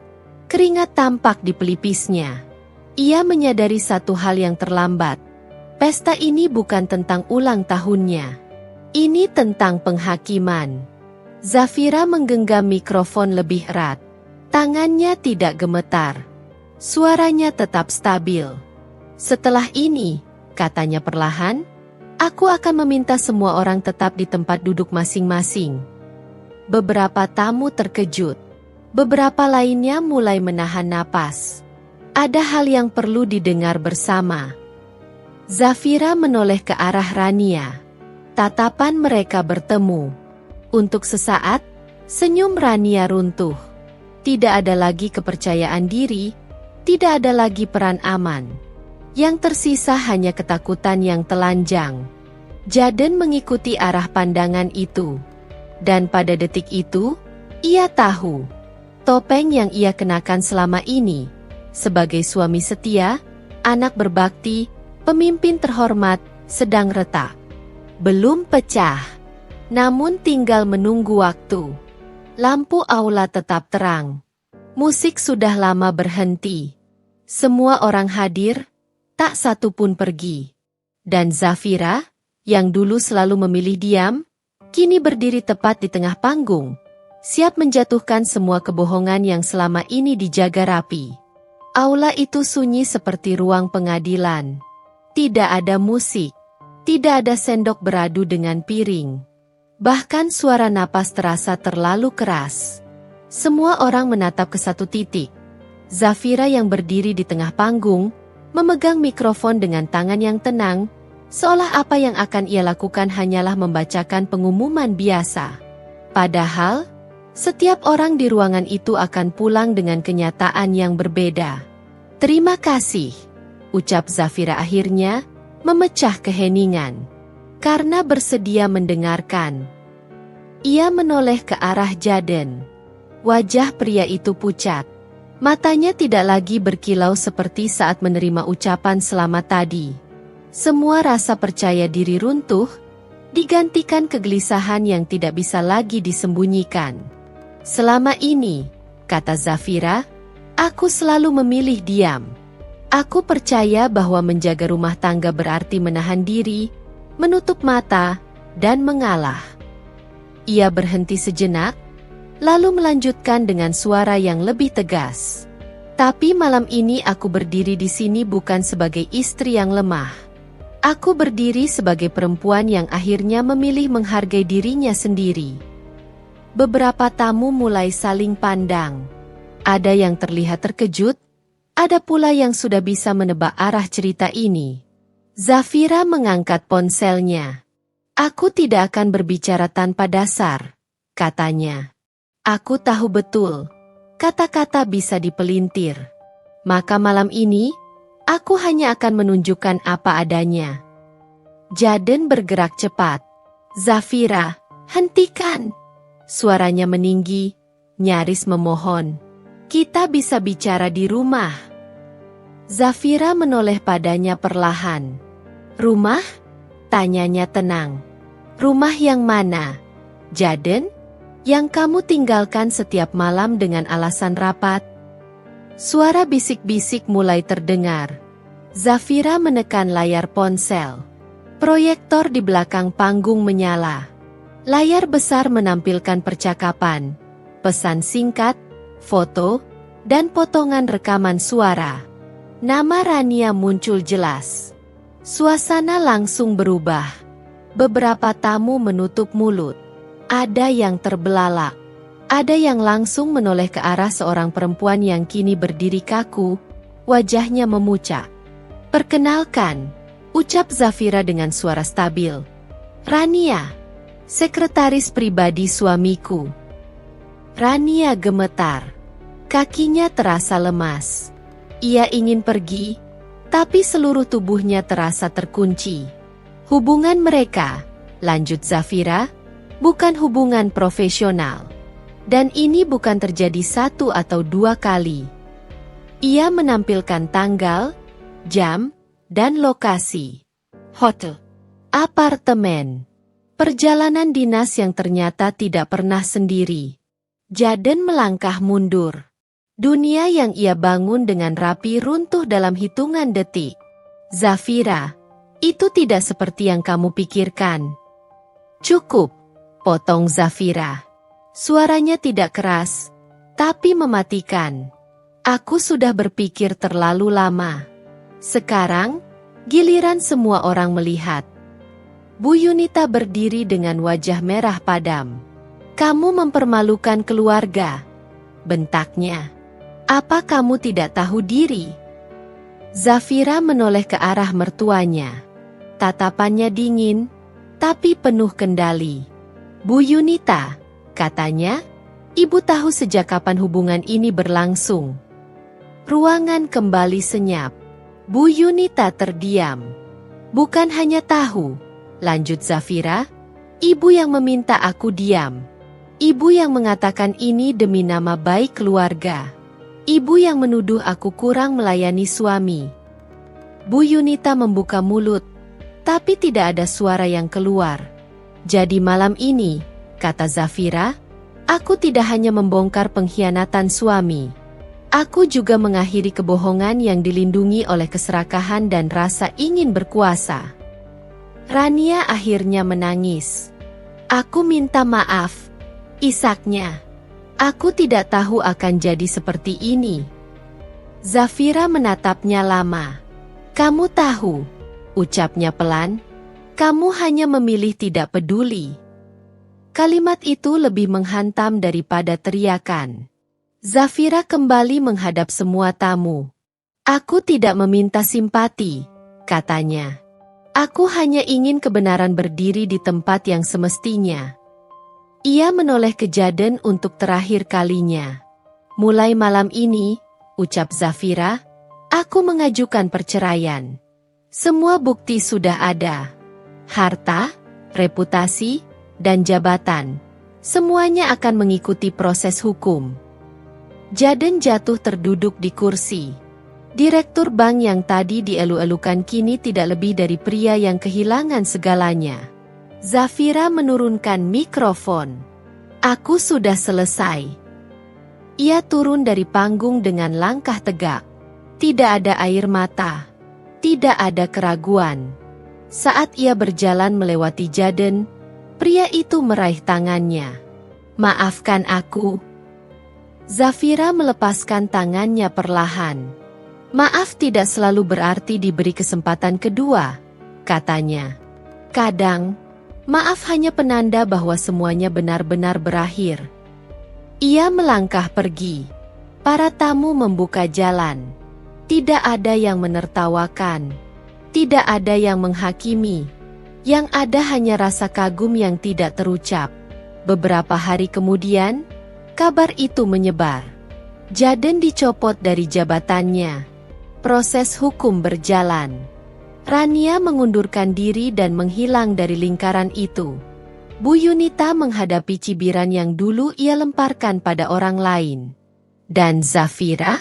keringat tampak di pelipisnya. Ia menyadari satu hal yang terlambat. Pesta ini bukan tentang ulang tahunnya. Ini tentang penghakiman. Zafira menggenggam mikrofon lebih erat. Tangannya tidak gemetar. Suaranya tetap stabil. Setelah ini, katanya perlahan, aku akan meminta semua orang tetap di tempat duduk masing-masing. Beberapa tamu terkejut. Beberapa lainnya mulai menahan napas. Ada hal yang perlu didengar bersama. Zafira menoleh ke arah Rania. Tatapan mereka bertemu. Untuk sesaat, senyum Rania runtuh. Tidak ada lagi kepercayaan diri, tidak ada lagi peran aman. Yang tersisa hanya ketakutan yang telanjang. Jaden mengikuti arah pandangan itu. Dan pada detik itu, ia tahu. Topeng yang ia kenakan selama ini, sebagai suami setia, anak berbakti, pemimpin terhormat, sedang retak. Belum pecah. Namun tinggal menunggu waktu. Lampu aula tetap terang. Musik sudah lama berhenti. Semua orang hadir, tak satu pun pergi. Dan Zafira, yang dulu selalu memilih diam, kini berdiri tepat di tengah panggung, siap menjatuhkan semua kebohongan yang selama ini dijaga rapi. Aula itu sunyi seperti ruang pengadilan. Tidak ada musik, tidak ada sendok beradu dengan piring. Bahkan suara napas terasa terlalu keras. Semua orang menatap ke satu titik. Zafira yang berdiri di tengah panggung, memegang mikrofon dengan tangan yang tenang, seolah apa yang akan ia lakukan hanyalah membacakan pengumuman biasa. Padahal, setiap orang di ruangan itu akan pulang dengan kenyataan yang berbeda. Terima kasih, ucap Zafira akhirnya, memecah keheningan. Karena bersedia mendengarkan. Ia menoleh ke arah Jaden. Wajah pria itu pucat. Matanya tidak lagi berkilau seperti saat menerima ucapan selamat tadi. Semua rasa percaya diri runtuh, digantikan kegelisahan yang tidak bisa lagi disembunyikan. Selama ini, kata Zafira, aku selalu memilih diam. Aku percaya bahwa menjaga rumah tangga berarti menahan diri, menutup mata, dan mengalah. Ia berhenti sejenak, lalu melanjutkan dengan suara yang lebih tegas. Tapi malam ini aku berdiri di sini bukan sebagai istri yang lemah. Aku berdiri sebagai perempuan yang akhirnya memilih menghargai dirinya sendiri. Beberapa tamu mulai saling pandang. Ada yang terlihat terkejut, ada pula yang sudah bisa menebak arah cerita ini. Zafira mengangkat ponselnya. Aku tidak akan berbicara tanpa dasar, katanya. Aku tahu betul, kata-kata bisa dipelintir. Maka malam ini, aku hanya akan menunjukkan apa adanya. Jaden bergerak cepat. Zafira, hentikan. Suaranya meninggi, nyaris memohon. Kita bisa bicara di rumah. Zafira menoleh padanya perlahan. Rumah? Tanyanya tenang. Rumah yang mana? Jaden? Yang kamu tinggalkan setiap malam dengan alasan rapat? Suara bisik-bisik mulai terdengar. Zafira menekan layar ponsel. Proyektor di belakang panggung menyala. Layar besar menampilkan percakapan, pesan singkat, foto, dan potongan rekaman suara. Nama Rania muncul jelas. Suasana langsung berubah. Beberapa tamu menutup mulut. Ada yang terbelalak. Ada yang langsung menoleh ke arah seorang perempuan yang kini berdiri kaku, wajahnya memucat. Perkenalkan, ucap Zafira dengan suara stabil. Rania, sekretaris pribadi suamiku. Rania gemetar. Kakinya terasa lemas. Ia ingin pergi, tapi seluruh tubuhnya terasa terkunci. Hubungan mereka, lanjut Zafira, bukan hubungan profesional. Dan ini bukan terjadi satu atau dua kali. Ia menampilkan tanggal, jam, dan lokasi. Hotel, apartemen, perjalanan dinas yang ternyata tidak pernah sendiri. Jaden melangkah mundur. Dunia yang ia bangun dengan rapi runtuh dalam hitungan detik. Zafira, itu tidak seperti yang kamu pikirkan. Cukup, potong Zafira. Suaranya tidak keras, tapi mematikan. Aku sudah berpikir terlalu lama. Sekarang, giliran semua orang melihat. Bu Yunita berdiri dengan wajah merah padam. Kamu mempermalukan keluarga, bentaknya. Apa kamu tidak tahu diri? Zafira menoleh ke arah mertuanya. Tatapannya dingin, tapi penuh kendali. Bu Yunita, katanya, ibu tahu sejak kapan hubungan ini berlangsung. Ruangan kembali senyap. Bu Yunita terdiam. Bukan hanya tahu, lanjut Zafira, ibu yang meminta aku diam. Ibu yang mengatakan ini demi nama baik keluarga. Ibu yang menuduh aku kurang melayani suami. Bu Yunita membuka mulut, tapi tidak ada suara yang keluar. Jadi malam ini, kata Zafira, aku tidak hanya membongkar pengkhianatan suami. Aku juga mengakhiri kebohongan yang dilindungi oleh keserakahan dan rasa ingin berkuasa. Rania akhirnya menangis. Aku minta maaf, isaknya. Aku tidak tahu akan jadi seperti ini. Zafira menatapnya lama. Kamu tahu, ucapnya pelan, kamu hanya memilih tidak peduli. Kalimat itu lebih menghantam daripada teriakan. Zafira kembali menghadap semua tamu. Aku tidak meminta simpati, katanya. Aku hanya ingin kebenaran berdiri di tempat yang semestinya. Ia menoleh ke Jaden untuk terakhir kalinya. Mulai malam ini, ucap Zafira, aku mengajukan perceraian. Semua bukti sudah ada. Harta, reputasi, dan jabatan. Semuanya akan mengikuti proses hukum. Jaden jatuh terduduk di kursi. Direktur bank yang tadi dielu-elukan kini tidak lebih dari pria yang kehilangan segalanya. Zafira menurunkan mikrofon. Aku sudah selesai. Ia turun dari panggung dengan langkah tegak. Tidak ada air mata. Tidak ada keraguan. Saat ia berjalan melewati Jaden, pria itu meraih tangannya. Maafkan aku. Zafira melepaskan tangannya perlahan. Maaf tidak selalu berarti diberi kesempatan kedua, katanya. Kadang, maaf hanya penanda bahwa semuanya benar-benar berakhir. Ia melangkah pergi. Para tamu membuka jalan. Tidak ada yang menertawakan. Tidak ada yang menghakimi. Yang ada hanya rasa kagum yang tidak terucap. Beberapa hari kemudian, kabar itu menyebar. Jaden dicopot dari jabatannya. Proses hukum berjalan. Rania mengundurkan diri dan menghilang dari lingkaran itu. Bu Yunita menghadapi cibiran yang dulu ia lemparkan pada orang lain. Dan Zafira?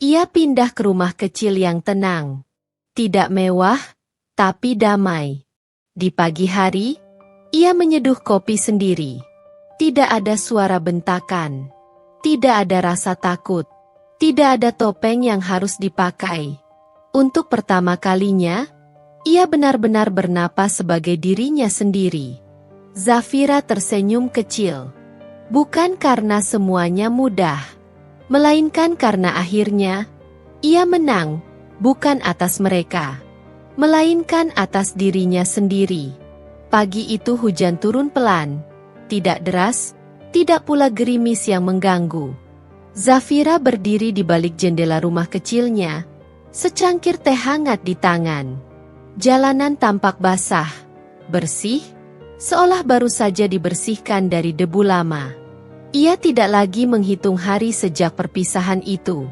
Ia pindah ke rumah kecil yang tenang. Tidak mewah, tapi damai. Di pagi hari, ia menyeduh kopi sendiri. Tidak ada suara bentakan. Tidak ada rasa takut. Tidak ada topeng yang harus dipakai. Untuk pertama kalinya, ia benar-benar bernapas sebagai dirinya sendiri. Zafira tersenyum kecil. Bukan karena semuanya mudah, melainkan karena akhirnya, ia menang, bukan atas mereka, melainkan atas dirinya sendiri. Pagi itu hujan turun pelan, tidak deras, tidak pula gerimis yang mengganggu. Zafira berdiri di balik jendela rumah kecilnya, secangkir teh hangat di tangan. Jalanan tampak basah, bersih, seolah baru saja dibersihkan dari debu lama. Ia tidak lagi menghitung hari sejak perpisahan itu.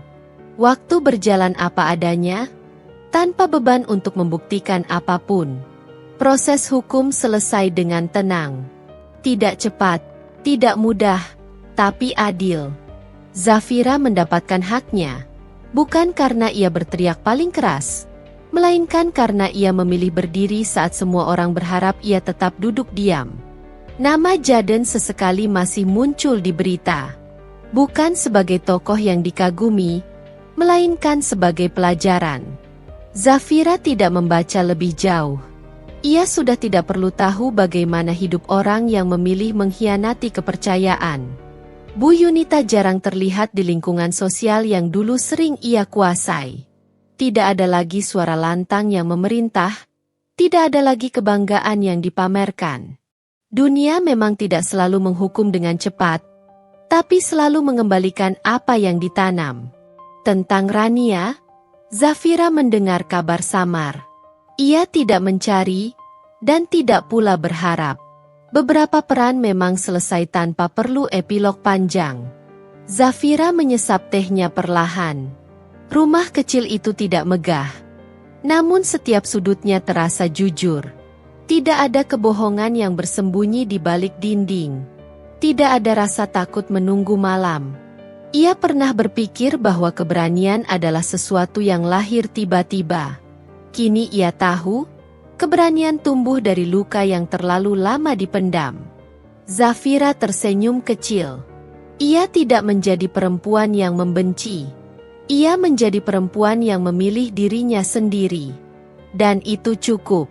Waktu berjalan apa adanya, tanpa beban untuk membuktikan apapun. Proses hukum selesai dengan tenang. Tidak cepat, tidak mudah, tapi adil. Zafira mendapatkan haknya, bukan karena ia berteriak paling keras, melainkan karena ia memilih berdiri saat semua orang berharap ia tetap duduk diam. Nama Jaden sesekali masih muncul di berita, bukan sebagai tokoh yang dikagumi, melainkan sebagai pelajaran. Zafira tidak membaca lebih jauh. Ia sudah tidak perlu tahu bagaimana hidup orang yang memilih mengkhianati kepercayaan. Bu Yunita jarang terlihat di lingkungan sosial yang dulu sering ia kuasai. Tidak ada lagi suara lantang yang memerintah, tidak ada lagi kebanggaan yang dipamerkan. Dunia memang tidak selalu menghukum dengan cepat, tapi selalu mengembalikan apa yang ditanam. Tentang Rania, Zafira mendengar kabar samar. Ia tidak mencari, dan tidak pula berharap. Beberapa peran memang selesai tanpa perlu epilog panjang. Zafira menyesap tehnya perlahan. Rumah kecil itu tidak megah. Namun setiap sudutnya terasa jujur. Tidak ada kebohongan yang bersembunyi di balik dinding. Tidak ada rasa takut menunggu malam. Ia pernah berpikir bahwa keberanian adalah sesuatu yang lahir tiba-tiba. Kini ia tahu, keberanian tumbuh dari luka yang terlalu lama dipendam. Zafira tersenyum kecil. Ia tidak menjadi perempuan yang membenci. Ia menjadi perempuan yang memilih dirinya sendiri. Dan itu cukup.